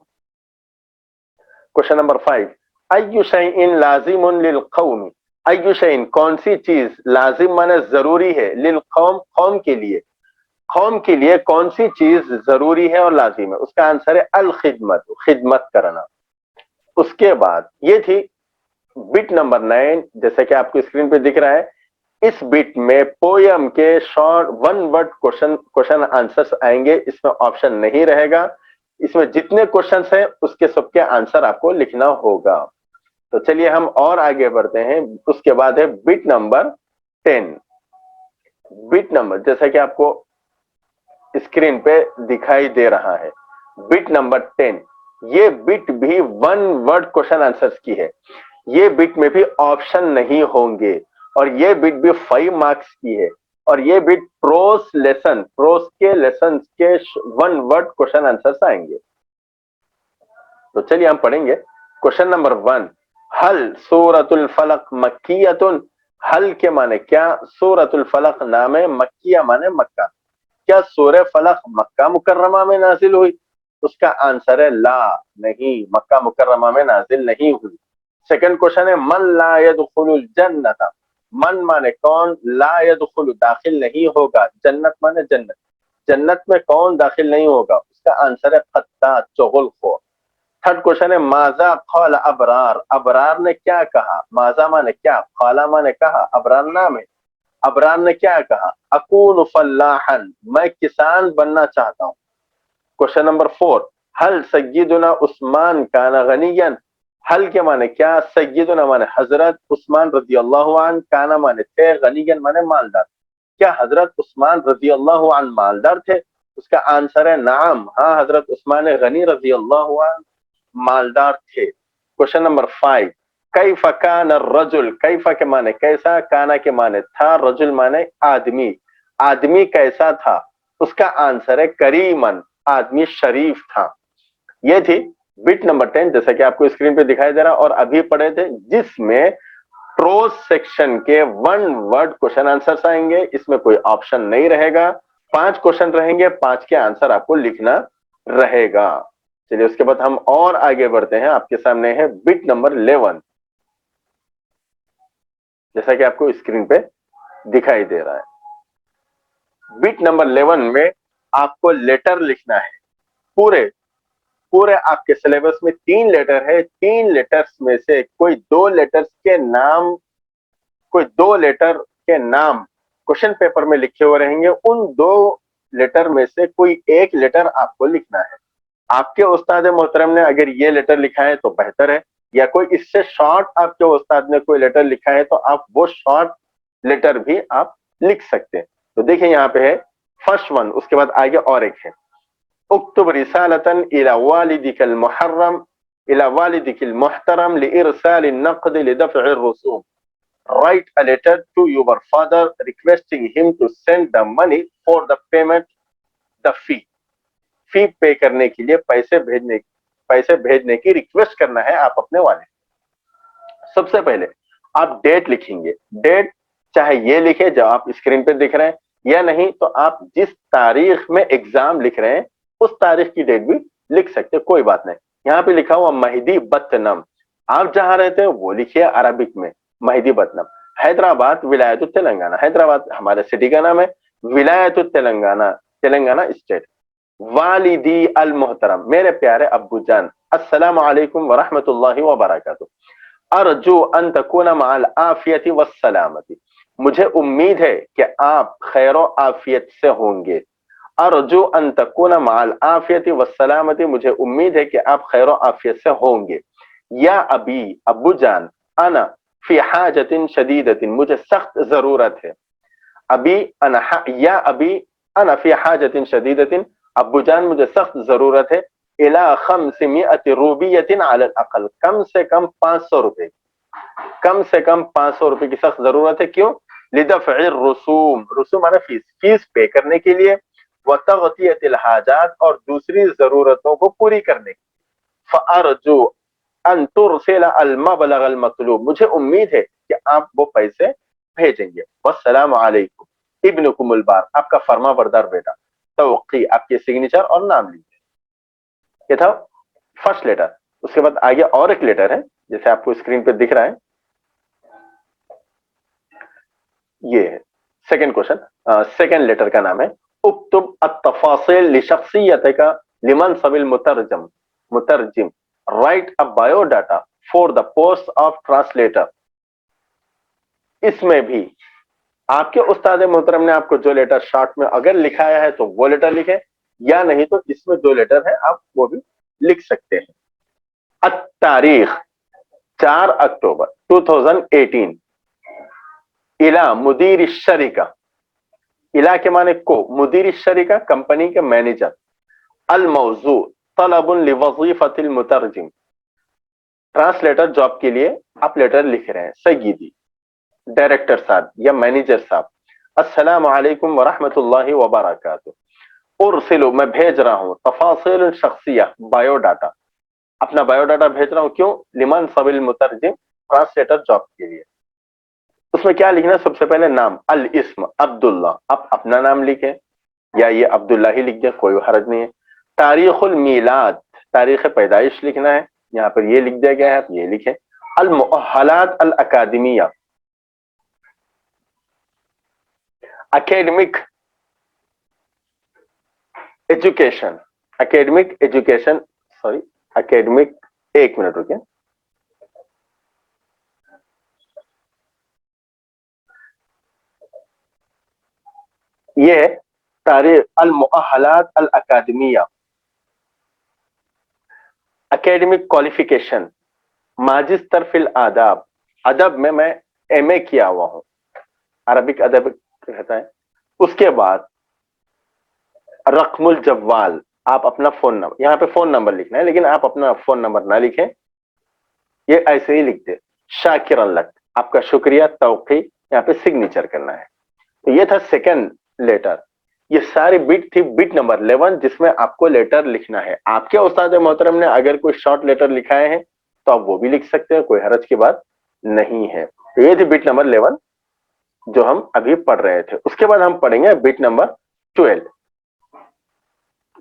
क्वेश्चन नंबर 5, अय्यु शैइन लाजिमुन लिल कौमी। अय्यु शैइन कौन सी चीज, लाजिम माने जरूरी है, लिल कौम कौम के लिए, कौम के लिए कौन सी चीज जरूरी है और लाजिम है। उसका आंसर है अल खिदमत, खिदमत करना। उसके बाद ये थी बिट नंबर 9, जैसे कि आपको स्क्रीन पे दिख रहा है, इस बिट में पोयम के short one word question answers आएंगे, इसमें ऑप्शन नहीं रहेगा। इसमें जितने क्वेश्चंस हैं उसके सबके आंसर आपको लिखना होगा। तो चलिए हम और आगे बढ़ते हैं। उसके बाद है बिट नंबर 10। बिट नंबर जैसा कि आपको स्क्रीन पे दिखाई दे रहा है, बिट नंबर 10, ये बिट भी वन वर्ड क्वेश्चन आंसर्स की है। ये बिट में भी ऑप्शन नहीं होंगे और ये बिट भी 5 मार्क्स की है। और ये बिट प्रोस के लेसन के वन वर्ड क्वेश्चन आंसर्स आएंगे। तो चलिए हम पढ़ेंगे। क्वेश्चन नंबर 1, हल सूरतुल फलक मक्कियतुन। हल के माने क्या, सूरतुल फलक नाम है, मक्किया माने मक्का। क्या सूरह फलक मक्का मुकर्रमा में नाजिल हुई? उसका आंसर है ला, नहीं, मक्का मुकर्रमा में नाजिल नहीं हुई। सेकंड क्वेश्चन है मन ला यदखुलुल जन्नत। मन माने कौन, ला यदखुलु दाखिल नहीं होगा, जन्नत माने जन्नत, जन्नत में कौन दाखिल नहीं होगा? उसका आंसर है खत्ता, चुगल खो। थर्ड क्वेश्चन है माजा कौल अबरार। अबरार ने क्या कहा? माजा माने क्या, कौला माने कहा, अबरार नाम है। अबरार ने क्या कहा? अकून फल्लाहन, मैं किसान बनना चाहता हूं। क्वेश्चन नंबर 4, हल सय्यदुना उस्मान काना गनियन। हल के माने क्या, सय्यदुना माने हजरत, उस्मान रजी अल्लाह अन, काना माने थे, गनियन माने मालदार। क्या हजरत उस्मान रजी अल्लाह अन मालदार थे? उसका आंसर है नाम, हाँ, हजरत उस्मान गनी रजी अल्लाह अन मालदार थे। क्वेश्चन नंबर 5, कैफा कान रजुल। कैफा के माने कैसा, काना के माने था, रजुल माने आदमी। आदमी कैसा था? उसका आंसर है करीमन, आदमी शरीफ था। ये थी बिट नंबर 10 जैसा कि आपको स्क्रीन पे दिखाई दे रहा और अभी पढ़े थे, जिसमें प्रोज सेक्शन के वन वर्ड क्वेश्चन आंसर्स आएंगे। इसमें कोई ऑप्शन नहीं रहेगा। 5 क्वेश्चन रहेंगे, 5 के आंसर आपको लिखना रहेगा। चलिए उसके बाद हम और आगे बढ़ते हैं। आपके सामने है बिट नंबर 11 जैसा कि आपको स्क्रीन पे दिखाई दे रहा है। बिट नंबर 11 में आपको लेटर लिखना है। पूरे पूरे आपके सिलेबस में 3 लेटर है। 3 लेटर्स में से कोई 2 लेटर्स के नाम, कोई 2 लेटर के नाम क्वेश्चन पेपर में लिखे हुए रहेंगे। उन 2 लेटर में से कोई एक लेटर आपको लिखना है। आपके उस्ताद मोहतरम ने अगर ये लेटर लिखा है तो बेहतर है, या कोई इससे शॉर्ट आपके उस्ताद ने कोई लेटर लिखा है तो आप वो शॉर्ट लेटर भी आप लिख सकते हैं। तो देखिए यहाँ पे है फर्स्ट वन, उसके बाद आगे और एक है, उक्तुब रिसालतन इला वालिदिकल मुहर्रम इला वालिदिकल मुहतरम लिइरसाल नक़द लिदफ़अ रुसूम। Write a letter to your father requesting him to send the money for the payment the fee। फी पे करने के लिए पैसे भेजने की रिक्वेस्ट करना है आप अपने वाले। सबसे पहले आप डेट लिखेंगे। डेट चाहे ये लिखे जो आप स्क्रीन पे दिख रहे हैं, या नहीं तो आप जिस तारीख में एग्जाम लिख रहे हैं उस तारीख की डेट भी लिख सकते, कोई बात नहीं। यहाँ पे लिखा हुआ महदी बत्तनम, आप जहां रहते हैं वो लिखिए अरबिक में महदी बत्तनम। हैदराबाद विलायत तेलंगाना, हैदराबाद हमारे सिटी का नाम है, विलायत तेलंगाना, तेलंगाना स्टेट। वालिदी अल मोहतरम, मेरे प्यारे अब्बू जान, अस्सलाम वालेकुम व रहमतुल्लाहि व बरकातुहू। अर्जू अन तकूना मअल आफियति वस्सलामती, मुझे उम्मीद है कि आप खैर आफियत से होंगे। अर्जू अन तकूना मअल आफियति वस्सलामती, मुझे उम्मीद है कि आप खैर आफियत से होंगे। या अबी, अब्बू जान, अना फी हाजतिन शदीदतिन, मुझे सख्त जरूरत है। अभी अना, या अभी अना फी हाजतिन शदीदतिन, अब्बू जान मुझे सख्त जरूरत है। इला खम्सिमिअति रूबियतिन अलल अक़ल, कम से कम 500 रुपए, कम से कम 500 रुपए की सख्त जरूरत है। क्यों? लिदफ़अ रुसूम, रुसूम माने फीस, फीस पे करने के लिए, व तग़तियतिल हाजात, और दूसरी जरूरतों को पूरी करने के लिए। फ़अरजू अन तुरसिल अल मबलग अल मतलूब, मुझे उम्मीद है कि आप वो पैसे भेजेंगे। वस्सलाम अलैकुम इब्नुकुमुल बार, आपका फर्मा बरदार बेटा। तवक़ी, आपके सिग्नेचर और नाम लीजिए। ये था फर्स्ट लेटर। उसके बाद आगे और एक लेटर है जैसे आपको स्क्रीन पे दिख रहा है, ये है सेकंड क्वेश्चन। सेकंड लेटर का नाम है उक्तुब अत-तफ़ासिल लिशख़्सियतिका लिमनसबिल मुतरजम मुतरजिम, write a biodata for the post of translator. इसमें भी आपके उस्ताद मोहतरम ने आपको जो लेटर शॉर्ट में अगर लिखाया है तो वो लेटर लिखे, या नहीं तो इसमें जो लेटर है आप वो भी लिख सकते हैं। तारीख 4 अक्टूबर 2018 इला मुदीर शरीका, इला के माने को, मुदीर शरीका कंपनी के मैनेजर, अल मौजू तलबुन लिवज़ीफ़तिल मुतरजिम, ट्रांसलेटर जॉब के लिए आप लेटर लिख रहे हैं। सय्यदी डायरेक्टर साहब या मैनेजर साहब, अस्सलामु अलैकुम व रहमतुल्लाहि व बरकातुहू, उरसिलु मैं भेज रहा हूँ, तफासिल शख्सिया बायोडाटा, अपना बायोडाटा भेज रहा हूँ, क्यों? लिमन सबिल मुतरजिम, ट्रांसलेटर जॉब के लिए। उसमें क्या लिखना है? सबसे पहले नाम, अल इस्म अब्दुल्ला, आप अपना नाम लिखें या ये अब्दुल्ला ही लिख दें, कोई हर्ज नहीं है। तारीखुल मीलाद, तारीख पैदाइश लिखना है, यहाँ पर ये लिख दिया गया है, आप ये लिखें। अल मुअहलात अल अकादमिया, academic education, academic education, sorry academic, एक मिनट रुकिए, ये है तारीख अल मुअहलात अल अकादमिया, एकेडमिक क्वालिफिकेशन, माजिस्टर फिल आदाब, अदब में मैं एमए किया हुआ हूं, अरबिक अदब कहता है। उसके बाद रकमुल जवाल, आप अपना फोन नंबर, यहाँ पे फोन नंबर लिखना है, लेकिन आप अपना फोन नंबर ना लिखें, ये ऐसे ही लिख दे। शाकिर लक, आपका शुक्रिया, तौक़ी, यहाँ पे सिग्नेचर करना है। तो ये था सेकंड लेटर। ये सारी बिट थी बिट नंबर 11, जिसमें आपको लेटर लिखना है। आपके उस्ताद मोहतरम ने अगर कोई शॉर्ट लेटर लिखाए हैं तो आप वो भी लिख सकते हैं, कोई हरज की बात नहीं है। तो ये थी बिट नंबर 11 जो हम अभी पढ़ रहे थे। उसके बाद हम पढ़ेंगे बिट नंबर 12,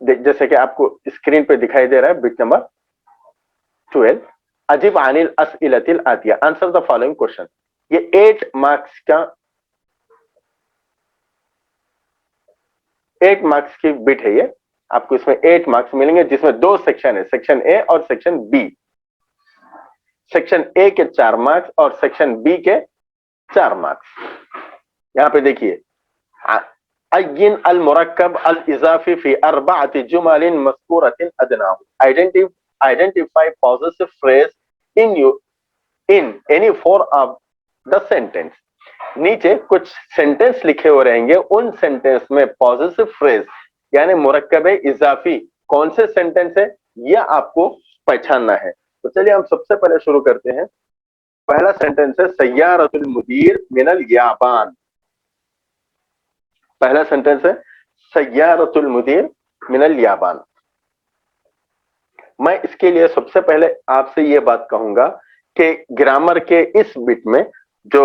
जैसे कि आपको स्क्रीन पे दिखाई दे रहा है, बिट नंबर 12। अजीब अनिल अस्इलतिल आतिया, आंसर द फॉलोइंग क्वेश्चन। ये 8 मार्क्स का, 8 मार्क्स की बिट है ये। आपको इसमें 8 मार्क्स मिलेंगे, जिसमें 2 सेक्शन है, सेक्शन ए और सेक्शन बी। सेक्शन ए के 4 मार्क्स और सेक्शन बी के 4 मार्क्स। यहां पे देखिए, अय्यिन अल मुरक्कब अल इजाफी फी अर्बअति जुमलिन मज़कूरतिन अदनाहु, identify possessive phrase in any four of the sentence. नीचे कुछ सेंटेंस लिखे हुए रहेंगे, उन सेंटेंस में पॉजेसिव फ्रेज यानी मुरक्कब इजाफी कौन से सेंटेंस है, यह आपको पहचानना है। तो चलिए हम सबसे पहले शुरू करते हैं। पहला सेंटेंस है सय्यारतुल मुदीर मिनल याबान। पहला सेंटेंस है सय्यारतुल मुदीर मिनल याबान। मैं इसके लिए सबसे पहले आपसे यह बात कहूंगा कि ग्रामर के इस बिट में जो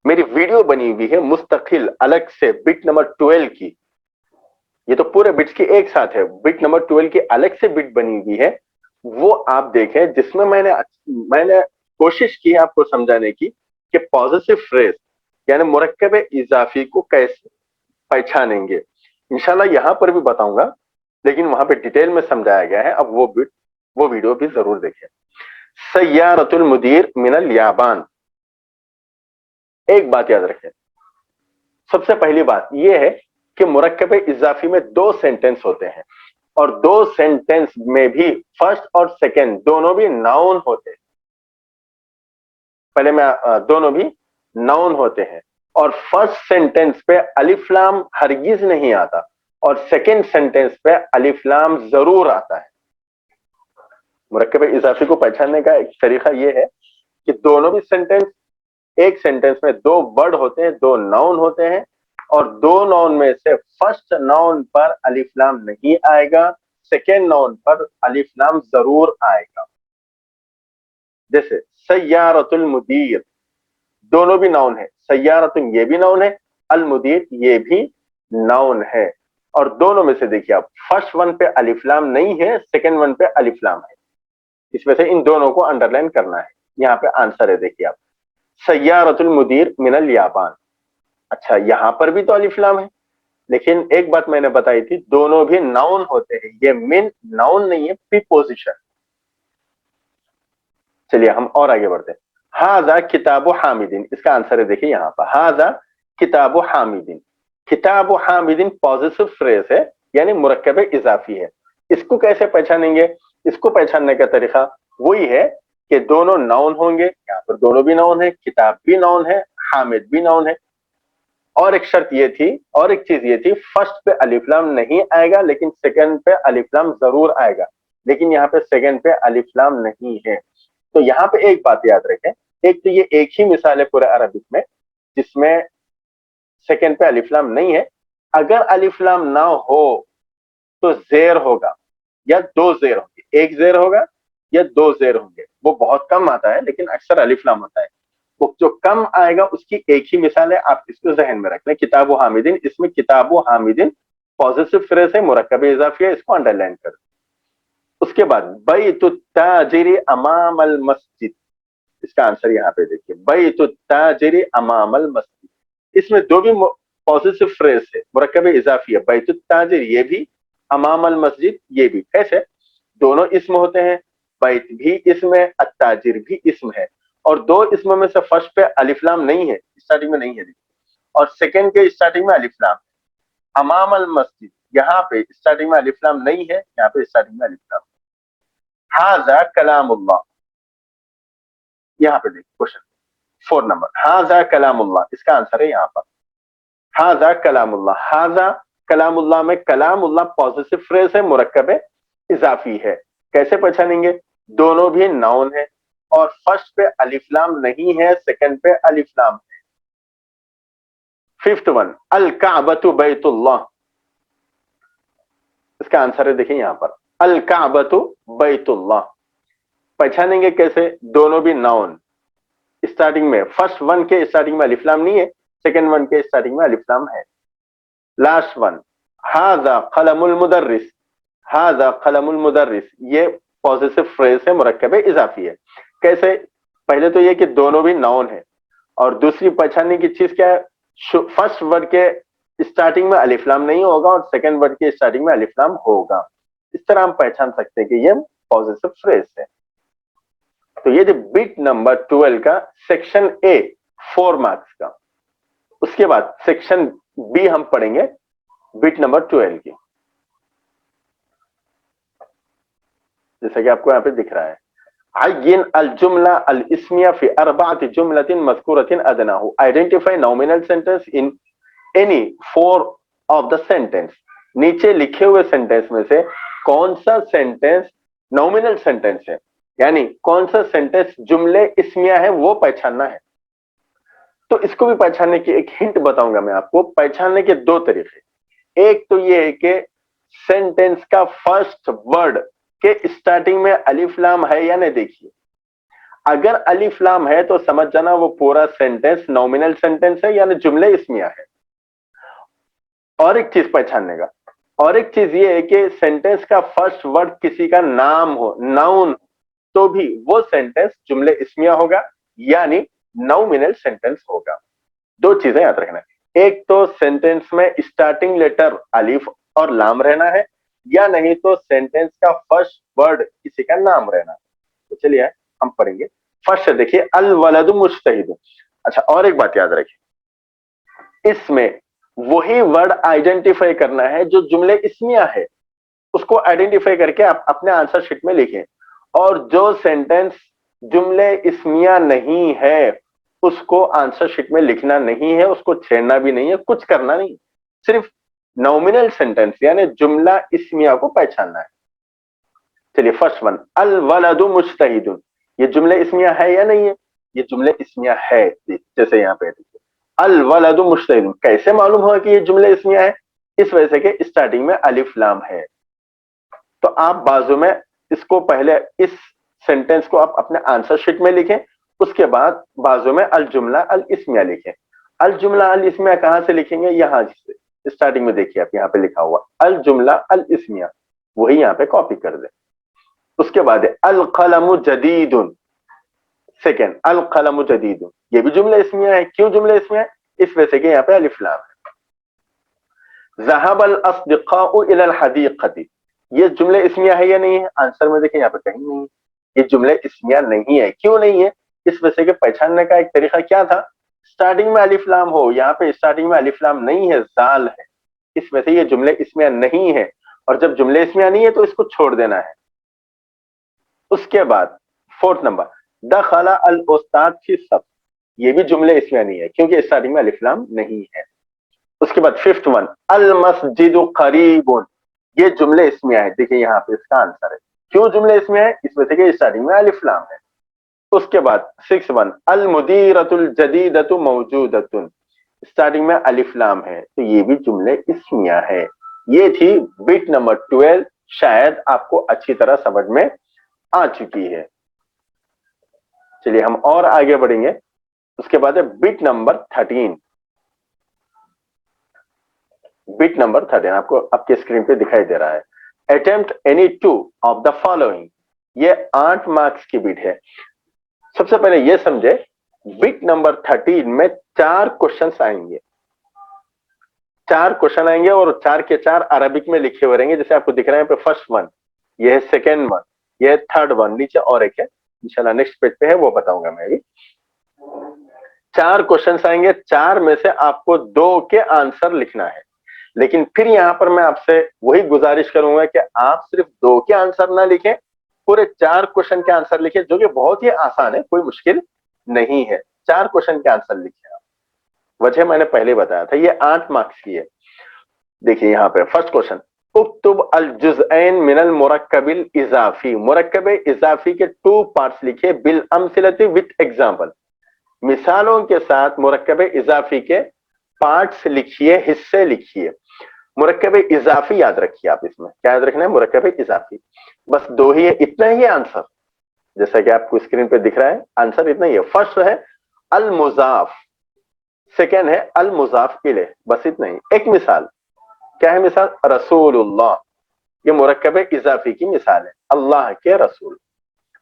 मेरी वीडियो बनी हुई है मुस्तकिल अलग से बिट नंबर 12 की, ये तो पूरे बिट्स की एक साथ है, बिट नंबर 12 की अलग से बिट बनी हुई है, वो आप देखें, जिसमें मैंने कोशिश की आपको समझाने की कि पॉजिटिव फ्रेज यानी मुरक्कब इजाफी को कैसे पहचानेंगे। इंशाल्लाह यहां पर भी बताऊंगा, लेकिन वहां पे डिटेल में समझाया गया है। अब वो वीडियो भी जरूर देखें। सय्यारतुल मुदीर मिनल याबान, एक बात याद रखें, सबसे पहली बात यह है कि मुरक्कब इजाफी में 2 सेंटेंस होते हैं, और 2 सेंटेंस में भी फर्स्ट और सेकंड दोनों भी नाउन होते हैं। पहले मैं दोनों भी नाउन होते हैं, और फर्स्ट सेंटेंस पे अलिफ लाम हरगिज नहीं आता, और सेकंड सेंटेंस पे अलिफ लाम जरूर आता है। मुरक्कब इजाफी को पहचानने का एक तरीका यह है कि दोनों भी सेंटेंस, एक सेंटेंस में 2 वर्ड होते हैं, 2 नाउन होते हैं, और 2 नाउन में से फर्स्ट नाउन पर अलिफ लाम नहीं आएगा, सेकेंड नाउन पर अलिफ लाम जरूर आएगा। जैसे सय्यारतुल मुदीर, दोनों भी नाउन है, सय्यारतुन ये भी नाउन है, अल मुदीर ये भी नाउन है, और दोनों में से देखिए आप, फर्स्ट वन पे अलिफ लाम नहीं है, सेकेंड वन पे अलिफ लाम है। इसमें से इन दोनों को अंडरलाइन करना है। यहाँ पे आंसर है, देखिए आप, सय्यारतुल मुदीर मिनल याबान। अच्छा, यहां पर भी तो अलिफ लाम है, लेकिन एक बात मैंने बताई थी, दोनों भी नाउन होते हैं, ये मिन नाउन नहीं है, प्रीपोजिशन। चलिए हम और आगे बढ़ते हैं। हाजा किताबु हामिदीन, इसका आंसर है देखिए यहाँ पर, हाजा किताब हामिदिन। किताब हामिदिन पॉजिटिव फ्रेज है, यानी मुरक्कब इजाफी है। इसको कैसे पहचानेंगे? इसको पहचानने का तरीका वही है कि दोनों नाउन होंगे, यहाँ पर दोनों भी नाउन है, किताब भी नाउन है, हामिद भी नाउन है। और एक शर्त ये थी, और एक चीज ये थी, फर्स्ट पे अलिफ लाम नहीं आएगा लेकिन सेकंड पे अलिफ लाम जरूर आएगा, लेकिन यहाँ पे सेकंड पे अलिफ लाम नहीं है। तो यहाँ पे एक बात याद रखें, एक तो ये एक ही मिसाल है पूरे अरबिक में जिसमें सेकंड पे अलिफ लाम नहीं है। अगर अलिफ लाम ना हो तो जेर होगा या दो जेर होंगे, एक जेर होगा या दो जेर होंगे। वो बहुत कम आता है लेकिन अक्सर अलिफ लाम होता है। वो जो कम आएगा उसकी एक ही मिसाल है, आप इसको जहन में रख लें, किताब हामिदिन। इसमें किताब हामिदिन पॉजिटिव फ्रेज है, मुरक्कब इजाफी है, इसको अंडरलाइन कर। उसके बाद बैतुत ताजिरी अमाम अल मस्जिद, इसका आंसर यहाँ पे देखिए, बैतुत ताजिरी अमाम अल मस्जिद। इसमें दो भी पॉजिटिव फ्रेज है, मुरक्कब इजाफी है, बैतुत ताजिर ये भी, अमाम अल मस्जिद ये भी। कैसे? दोनों इसम होते हैं, बैत भी इसम है, अत्ताजिर भी इसम है, और दो इसमों में से फर्स्ट पे अलिफ लाम नहीं है, स्टार्टिंग में नहीं है, और सेकंड के स्टार्टिंग में अलिफ लाम। अमाम अल मस्जिद यहाँ पे स्टार्टिंग में अलिफ लाम नहीं है, यहाँ पे स्टार्टिंग में अलिफ लाम। हाजा कलामुल्लाह, यहाँ पे देखिए क्वेश्चन 4 नंबर, हाजा कलामुल्लाह, इसका आंसर है यहाँ पर हाजा कलामुल्लाह। हाजा कलामुल्लाह में कलामुल्लाह पॉजिटिव फ्रेज है, मुरक्कब इजाफी है। कैसे पहचानेंगे? दोनों भी नाउन है और फर्स्ट पे अलिफ लाम नहीं है, सेकंड पे अलिफ लाम है। फिफ्थ वन, अल काबतु बैतुल्लाह, इसका आंसर है देखिए यहाँ पर, अल काबतु बैतुल्लाह। पहचानेंगे कैसे? दोनों भी नाउन, स्टार्टिंग में फर्स्ट वन के स्टार्टिंग में अलिफ लाम नहीं है, सेकंड वन के स्टार्टिंग में अलिफ लाम है। लास्ट वन, हाजा कलमुल मुदर्रिस, हाजा कलमुल मुदर्रिस, ये पॉजिटिव फ्रेज है, मुरक्कब इजाफी है। कैसे? पहले तो ये कि दोनों भी नाउन है, और दूसरी पहचानने की चीज क्या है? फर्स्ट वर्ड के स्टार्टिंग में अलिफ लाम नहीं होगा और सेकंड वर्ड के स्टार्टिंग में अलिफ लाम होगा। इस तरह हम पहचान सकते हैं कि ये पॉजिटिव फ्रेज है। तो ये जो बिट नंबर 12 का सेक्शन ए 4 मार्क्स का। उसके बाद सेक्शन बी हम पढ़ेंगे बिट नंबर 12 की, जैसा कि आपको यहां पे दिख रहा है, अय्यिन अल जुमला अल इस्मिया फी अर्बाअति जुमलतिन मज़कूरतिन अदनाहु, identify nominal sentence in any 4 of the sentence. नीचे लिखे हुए सेंटेंस में से कौन सा सेंटेंस नॉमिनल सेंटेंस है, यानी कौन सा सेंटेंस जुमले इस्मिया है, वो पहचानना है। तो इसको भी पहचानने की एक हिंट बताऊंगा मैं आपको। पहचानने के दो तरीके, एक तो ये है कि सेंटेंस का फर्स्ट वर्ड के स्टार्टिंग में अलिफ लाम है या नहीं। देखिए, अगर अलिफ लाम है तो समझ जाना वो पूरा सेंटेंस नॉमिनल सेंटेंस है, यानी जुमले इस्मिया है। और एक चीज पहचानने का, और एक चीज ये है कि सेंटेंस का फर्स्ट वर्ड किसी का नाम हो, नाउन, तो भी वो सेंटेंस जुमले इस्मिया होगा, यानी नॉमिनल सेंटेंस होगा। दो चीजें याद रखना, एक तो सेंटेंस में स्टार्टिंग लेटर अलिफ और लाम रहना है, या नहीं तो सेंटेंस का फर्स्ट वर्ड किसी का नाम रहना। तो चलिए हम पढ़ेंगे। फर्स्ट देखिए, अल वलदु मुज्तहिद। अच्छा, और एक बात याद रखिए, इसमें वही वर्ड आइडेंटिफाई करना है जो जुमले इस्मिया है, उसको आइडेंटिफाई करके आप अपने आंसर शीट में लिखें। और जो सेंटेंस जुमले इस्मिया नहीं है उसको आंसर शीट में लिखना नहीं है, उसको छेड़ना भी नहीं है, कुछ करना नहीं, सिर्फ नॉमिनल सेंटेंस यानी जुमला इस्मिया को पहचानना है। चलिए फर्स्ट वन, अल वलदु मुज्तहिदुन, ये जुमले इस्मिया है या नहीं है? ये जुमले इस्मिया है। जैसे यहाँ पे देखिए, अल वलदु मुज्तहिदुन, कैसे मालूम हुआ कि ये जुमले इस्मिया है? इस वजह से कि स्टार्टिंग में अलिफ लाम है। तो आप बाजू में इसको, पहले इस सेंटेंस को आप अपने आंसर शीट में लिखें, उसके बाद बाजू में अल जुमला अल इस्मिया लिखें। अल जुमला अल इस्मिया कहां से लिखेंगे? यहां से स्टार्टिंग में देखिए, आप यहाँ पे लिखा हुआ अल जुमला अल इस्मिया, वही यहाँ पे कॉपी कर दे। उसके बाद अल कलमु जदीदुन, सेकेंड अल कलमु जदीदुन, ये भी जुमला इस्मिया है। क्यों जुमला इस्मिया है? इस वजह से कि यहाँ पे अलिफ लाम है। ज़हबल अस्दिक़ाउ इलल हदीक़ति, ये जुमले इस्मिया है या नहीं है? आंसर में देखिए यहाँ पे कहीं नहीं है, ये जुमले इस्मिया नहीं है। क्यों नहीं है? इस वजह से कि पहचानने का एक तरीका क्या था, स्टार्टिंग में अलिफ लाम हो, यहाँ पे स्टार्टिंग में अलिफ लाम नहीं है, जाल है, इस वजह से ये जुमले इसमिया नहीं है, और जब जुमले इसमिया नहीं है तो इसको छोड़ देना है। उसके बाद फोर्थ नंबर, दखला अल उस्ताद फी सफ, ये भी जुमले इसमिया नहीं है क्योंकि स्टार्टिंग में अलिफ लाम नहीं है। उसके बाद फिफ्थ वन, अल मस्जिदु करीबुन, ये जुमले इसमिया है। देखिए यहाँ पे इसका आंसर है, क्यों जुमले इसमिया है, इस वजह से स्टार्टिंग में अलिफ लाम है। उसके बाद सिक्स वन, अल मुदीरतुल जदीदतु मौजूदतुन, स्टार्टिंग में अलिफ लाम है, तो ये भी जुमले इसमिया है। ये थी बिट नंबर 12, शायद आपको अच्छी तरह समझ में आ चुकी है। चलिए हम और आगे बढ़ेंगे। उसके बाद है बिट नंबर 13। बिट नंबर 13 आपको आपके स्क्रीन पे दिखाई दे रहा है। Attempt any two of the following, ये 8 मार्क्स की बिट है। सबसे पहले ये समझे, बिट नंबर 13 में 4 क्वेश्चंस आएंगे, 4 क्वेश्चन आएंगे और 4 के 4 अरबिक में लिखे हुए रहेंगे। जैसे आपको दिख रहा है पे फर्स्ट वन, ये है सेकेंड वन, ये है थर्ड वन, नीचे और एक है, इंशाल्लाह नेक्स्ट पेज पे है, वो बताऊंगा मैं अभी। 4 क्वेश्चंस आएंगे, 4 में से आपको 2 के आंसर लिखना है। लेकिन फिर यहां पर मैं आपसे वही गुजारिश करूंगा कि आप सिर्फ 2 के आंसर ना लिखें, पूरे 4 क्वेश्चन के आंसर लिखें, जो कि बहुत ही आसान है, कोई मुश्किल नहीं है। 4 क्वेश्चन के आंसर लिखिए आप, वजह मैंने पहले बताया था, ये 8 मार्क्स की है। देखिए यहाँ पे फर्स्ट क्वेश्चन, उक्तुब अल जुज़ऐन मिनल मुरक्कबिल इजाफी, मुरक्कब इजाफी के 2 पार्ट्स लिखिए, बिल अमसिलती विद एग्जांपल, मिसालों के साथ मुरक्कब इजाफी के पार्ट्स लिखिए, हिस्से लिखिए। मुरक्कब इजाफी याद रखिए आप, इसमें क्या याद रखना है, मुरक्कब इजाफी, बस 2 ही है, इतना ही है आंसर, जैसा कि आपको स्क्रीन पे दिख रहा है, आंसर इतना ही है। फर्स्ट है अल मुजाफ, सेकेंड है अल मुजाफ इलेह, बस इतना ही। एक मिसाल, क्या है मिसाल, रसूलुल्लाह, ये मुरक्कब इजाफी की मिसाल है, अल्लाह के रसूल।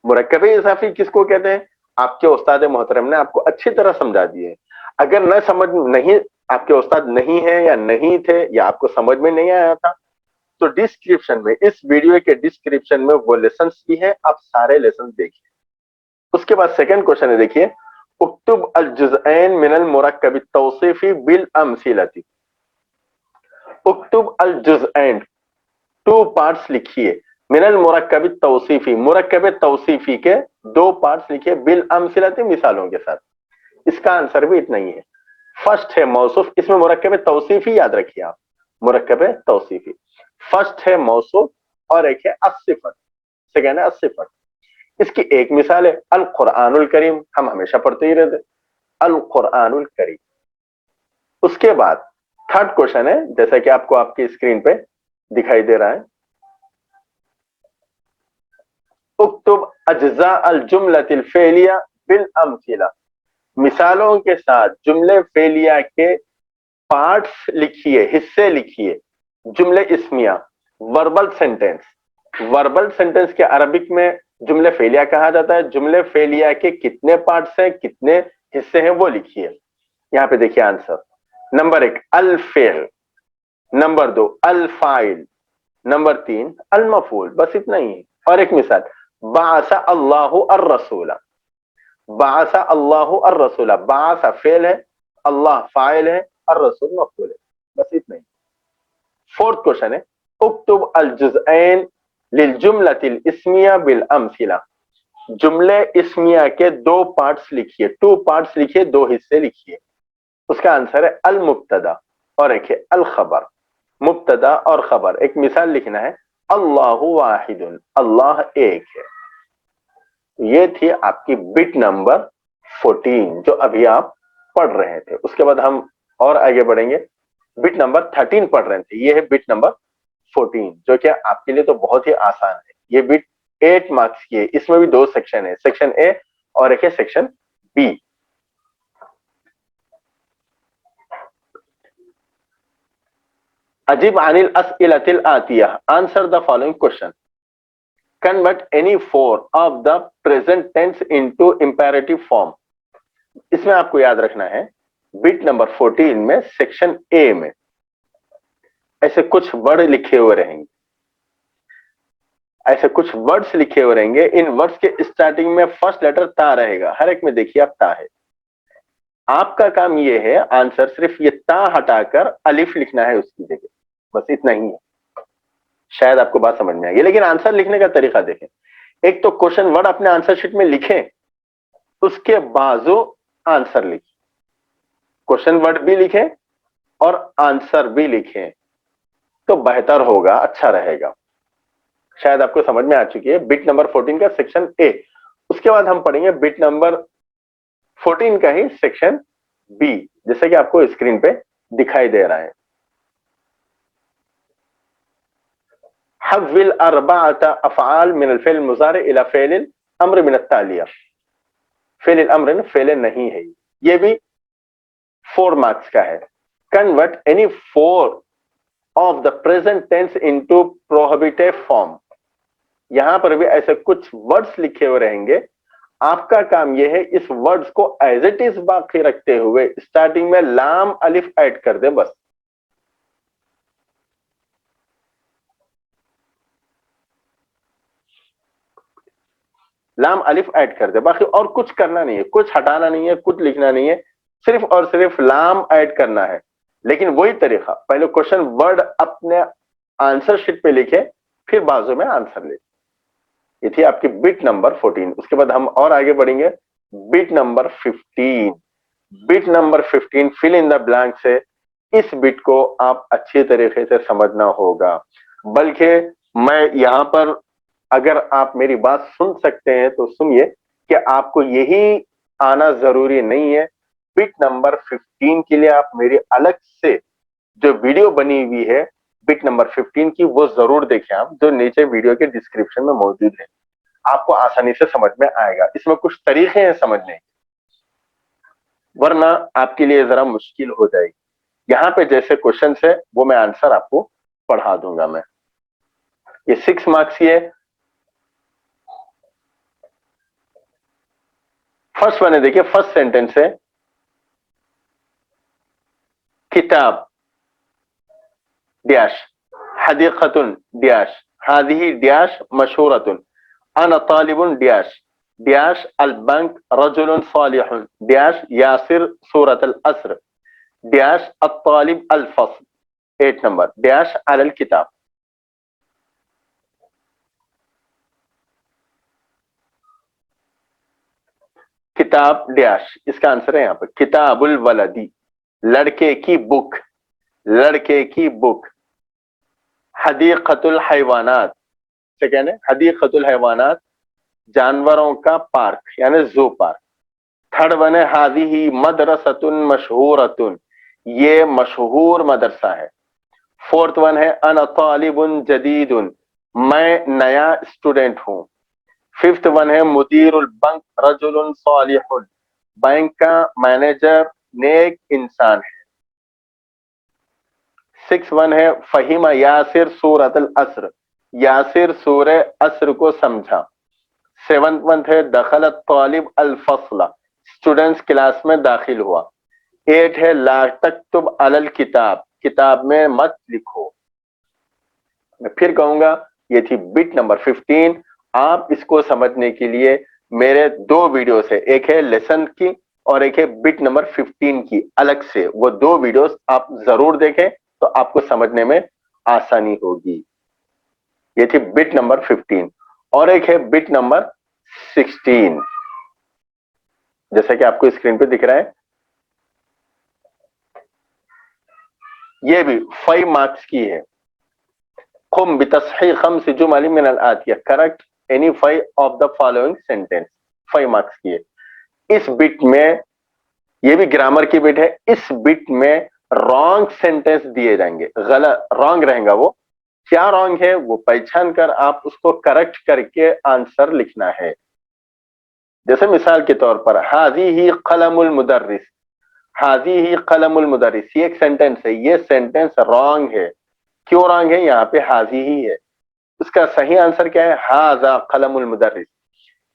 मुरक्कब इजाफी किसको कहते हैं, आपके उस्ताद मोहतरम ने आपको अच्छी तरह समझा दिए। अगर न समझ नहीं, आपके उस्ताद नहीं है या नहीं थे या आपको समझ में नहीं आया था, तो डिस्क्रिप्शन में, इस वीडियो के डिस्क्रिप्शन में वो लेसन्स भी है, आप सारे लेसन देखिए। उसके बाद सेकंड क्वेश्चन है, देखिए, उक्तुब अल जुज़ऐन मिनल मुरक्कब तौसीफी बिल अमसिलती, उक्तुब अल जुज़ऐन 2 पार्ट्स लिखिए, मिनल मुरक्कब तौसीफी, मुरक्कब तौसीफी के 2 पार्ट्स लिखिए, बिल अमसिलती, मिसालों के साथ। इसका आंसर भी इतना ही है। फर्स्ट है मौसूफ, इसमें मुरक्कब तौसीफी याद रखिए आप, मुरक्कब तौसीफी, फर्स्ट है मौसूफ और एक है अस्सिफत, सेकंड है अस्सिफत। इसकी एक मिसाल है अल कुरआनुल करीम, हम हमेशा पढ़ते ही रहते, अल कुरआनुल करीम। उसके बाद थर्ड क्वेश्चन है, जैसा कि आपको आपकी स्क्रीन पे दिखाई दे रहा है, उक्तुब अज्जा अल जुमलतिल फेलिया बिल अमसिला, मिसालों के साथ जुमले फेलिया के पार्ट्स लिखिए, हिस्से लिखिए। जुमले इस्मिया, वर्बल सेंटेंस, वर्बल सेंटेंस के अरबिक में जुमले फेलिया कहा जाता है। जुमले फेलिया के कितने पार्ट्स हैं, कितने हिस्से हैं, वो लिखिए। यहां पे देखिए आंसर, नंबर 1 अल फेल, नंबर 2 अल फाइल, नंबर 3 अल मफूल, बस इतना ही है। और एक मिसाल, बासा अल्लाहु अर रसूला, बासा अल्लाहु अर रसूला, बासा फेल है, अल्लाह फाइल है, अर रसूल मफूल है, बस इतना ही। फोर्थ क्वेश्चन है, उक्तुब अल जुज़ऐन लिल जुमलतिल इस्मिया बिल अमसिला, जुमले इस्मिया के 2 पार्ट्स लिखिए, 2 पार्ट्स लिखिए, 2 हिस्से लिखिए। उसका आंसर है अल मुब्तदा और एक है अल खबर। मुब्तदा और खबर, एक मिसाल लिखना है, अल्लाहु वाहिदुन, अल्लाह एक है। ये थी आपकी बिट नंबर 14 जो अभी आप पढ़ रहे थे। उसके बाद हम और आगे बढ़ेंगे, बिट नंबर 13 पढ़ रहे थे, ये है बिट नंबर 14 जो कि आपके लिए तो बहुत ही आसान है। ये बिट 8 मार्क्स की है, इसमें भी 2 सेक्शन है, सेक्शन ए और एक है सेक्शन बी। अजीब अनिल अस्इलतिल आतिया, answer the following question, convert any 4 of the present tense into imperative form. इसमें आपको याद रखना है, बिट नंबर 14 में सेक्शन ए में ऐसे कुछ वर्ड लिखे हुए रहेंगे, ऐसे कुछ वर्ड्स लिखे हुए रहेंगे। इन वर्ड्स के स्टार्टिंग में फर्स्ट लेटर ता रहेगा, हर एक में देखिए आप ता है। आपका काम ये है आंसर सिर्फ ये ता हटाकर अलिफ लिखना है उसकी जगह, बस इतना ही है। शायद आपको बात समझ में आएगी, लेकिन आंसर लिखने का तरीका देखें। एक तो क्वेश्चन वर्ड अपने आंसर शीट में लिखें, उसके बाजू आंसर लिखें। क्वेश्चन वर्ड भी लिखें और आंसर भी लिखें तो बेहतर होगा, अच्छा रहेगा। शायद आपको समझ में आ चुकी है बिट नंबर 14 का सेक्शन ए। उसके बाद हम पढ़ेंगे बिट नंबर 14 का ही सेक्शन बी, जैसे कि आपको स्क्रीन पे दिखाई दे रहा है। हव्विल अर्बाअता अफ़आल मिनल फ़िल मुज़ारि इला फ़िल अम्र मिन अत्तालिया। फ़िल अम्र फ़िल नहीं है, ये भी 4 मार्क्स का है। Convert any 4 of the present tense into prohibitive form. यहां पर भी ऐसे कुछ वर्ड्स लिखे हुए रहेंगे, आपका काम यह है इस वर्ड्स को एज इट इज बाकी रखते हुए स्टार्टिंग में लाम अलिफ ऐड कर दे, बस। लाम अलिफ ऐड कर दे, बाकी और कुछ करना नहीं है, कुछ हटाना नहीं है, कुछ लिखना नहीं है, सिर्फ और सिर्फ लाम ऐड करना है। लेकिन वही तरीका, पहले क्वेश्चन वर्ड अपने आंसर शीट पे लिखे, फिर बाजू में आंसर लिखे। ये थी आपकी बिट नंबर 14। उसके बाद हम और आगे बढ़ेंगे bit number 15। Bit number 15 fill in the blank से, इस बिट को आप अच्छी तरीके से समझना होगा। बल्कि मैं यहां पर, अगर आप मेरी बात सुन सकते हैं तो सुनिए कि आपको यही आना जरूरी नहीं है। बिट नंबर 15 के लिए आप मेरी अलग से जो वीडियो बनी हुई है बिट नंबर 15 की, वो जरूर देखें आप, जो नीचे वीडियो के डिस्क्रिप्शन में मौजूद है। आपको आसानी से समझ में आएगा। इसमें कुछ तरीके हैं समझने के, वरना आपके लिए जरा मुश्किल हो जाएगी। यहां पे जैसे क्वेश्चन है वो मैं आंसर आपको पढ़ा दूंगा मैं। ये 6 मार्क्स की है। फर्स्ट वन है, देखिए फर्स्ट सेंटेंस है, किताब डैश हदीक़तुन डैश हादिही डैश मशहूरतुन अना तालिबुन डैश डैश अल बैंक रजुलन सालिहुन डैश यासिर सूरत अल अस्र डैश अत्तालिब अल फस्ल 8 नंबर डैश अलल किताब। किताब डैश, इसका आंसर है यहां पर किताबुल वलदी, लड़के की बुक, लड़के की बुक। हदीक़तुल हैवानात, सेकेंड है हदीक़तुल हैवानात, जानवरों का पार्क यानी जू पार्क। थर्ड वन है हादिही मदरसतुन मशहूरतुन, ये मशहूर मदरसा है। फोर्थ वन है अना तालिबुन जदीदुन, मैं नया स्टूडेंट हूं। फिफ्थ वन है मुदीरुल बैंक रजुलुन सालिहुन, बैंक का मैनेजर नेक इंसान है। सिक्स वन है फहीमा यासिर सूरत अल अस्र, यासिर सूरह अस्र को समझा। सेवंथ वन है दखल तालिब अल फस्ला, स्टूडेंट्स क्लास में दाखिल हुआ। 8 है ला तक्तुब अलल किताब, किताब में मत लिखो। मैं फिर कहूंगा, ये थी बिट नंबर 15। आप इसको समझने के लिए मेरे 2 वीडियोस है, एक है लेसन की और एक है बिट नंबर 15 की अलग से। वो 2 वीडियोस आप जरूर देखें तो आपको समझने में आसानी होगी। ये थी बिट नंबर 15 और एक है बिट नंबर 16, जैसा कि आपको स्क्रीन पे दिख रहा है। ये भी 5 मार्क्स की है। कुम बितस्हीह खम्स जुमल मिन अल आतिया, correct any 5 of the following sentence. 5 marks की है। इस बिट में, ये भी ग्रामर की बिट है, इस बिट में रॉन्ग सेंटेंस दिए जाएंगे, गलत रॉन्ग रहेगा। वो क्या रॉन्ग है वो पहचान कर आप उसको करेक्ट करके आंसर लिखना है। जैसे मिसाल के तौर पर हाजी ही कलमुल मुदर्रिस, हाजी ही कलमुल मुदर्रिस, ये एक सेंटेंस है, ये सेंटेंस रॉन्ग है। क्यों रॉन्ग है? यहाँ पे हाजी ही है। उसका सही आंसर क्या है? हाजा कलमुल मुदर्रिस।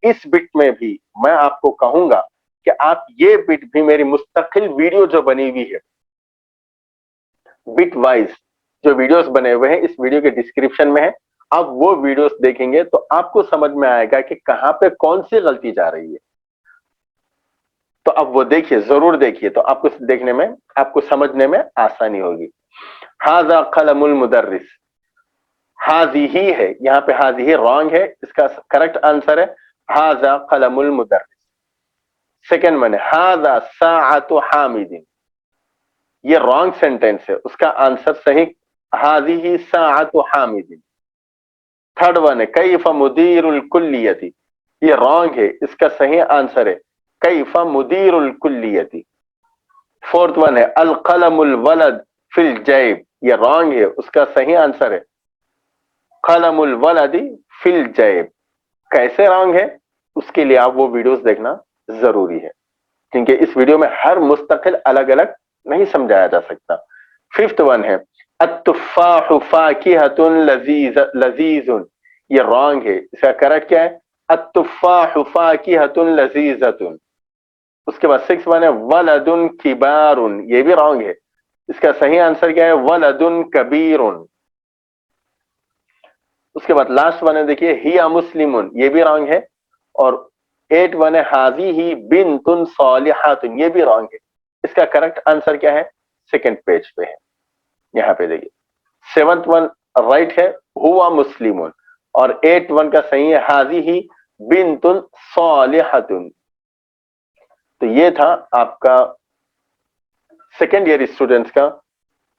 इस बिट में भी मैं आपको कहूंगा कि आप ये बिट भी मेरी मुस्तकिल वीडियो जो बनी हुई है, बिट वाइज जो वीडियोस बने हुए हैं, इस वीडियो के डिस्क्रिप्शन में है। आप वो वीडियोस देखेंगे तो आपको समझ में आएगा कि कहां पे कौन सी गलती जा रही है। तो अब वो देखिए, जरूर देखिए, तो आपको देखने में, आपको समझने में आसानी होगी। हाजा कलमुल मुदर्रिस, हाजी ही है, यहाँ पे हाजी ही रॉन्ग है, इसका करेक्ट आंसर है हाजा कलमुल मुदर्रिस। सेकंड वन है हाजा साअतु हामिदिन, ये रॉन्ग सेंटेंस है, उसका आंसर सही हाजी ही साअतु हामिदिन। थर्ड वन है कैफ मुदीरुल कुल्लियती, ये रॉन्ग है, इसका सही आंसर है कैफ मुदीरुल कुल्लियती। फोर्थ वन है अल कलमुल वलद फिल जैब, ये रॉन्ग है, उसका सही आंसर है कलमुल वलदी फिल जैब। कैसे रॉन्ग है, उसके लिए आप वो वीडियोस देखना जरूरी है, क्योंकि इस वीडियो में हर मुस्तकिल अलग अलग नहीं समझाया जा सकता। फिफ्थ वन है अत्तुफ़ाहु फ़ाकिहतुन लज़ीज़ुन, ये रॉन्ग है, इसका करेक्ट क्या है अत्तुफ़ाहु फ़ाकिहतुन लज़ीज़तुन। उसके बाद सिक्स वन है वलदुन किबारुन, ये भी रॉन्ग है, इसका सही आंसर क्या है वलदुन कबीरुन। उसके बाद लास्ट वन है देखिए हिया मुस्लिमुन, ये भी रॉन्ग है। और एट वन है हाजी ही बिन्तुन सालिहातुन, ये भी रॉन्ग है, इसका करेक्ट आंसर क्या है सेकंड पेज पे है, यहाँ पे देखिए। सेवंथ वन राइट है हुआ मुस्लिमुन, और एट वन का सही है हाजी ही बिन्तुन सालिहातुन। तो ये था आपका सेकेंड ईयर स्टूडेंट्स का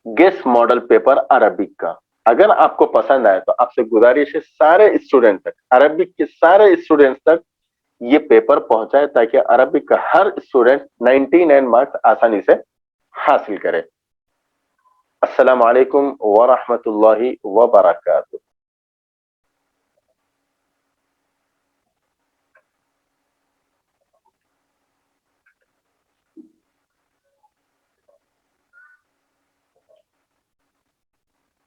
गेस मॉडल पेपर अरबिक का। अगर आपको पसंद आए तो आपसे गुजारिश है सारे स्टूडेंट तक, अरबिक के सारे स्टूडेंट्स तक ये पेपर पहुंचाए, ताकि अरबिक का हर स्टूडेंट 99 मार्क्स आसानी से हासिल करे। अस्सलाम वालेकुम व रहमतुल्लाहि व बरकातुहू।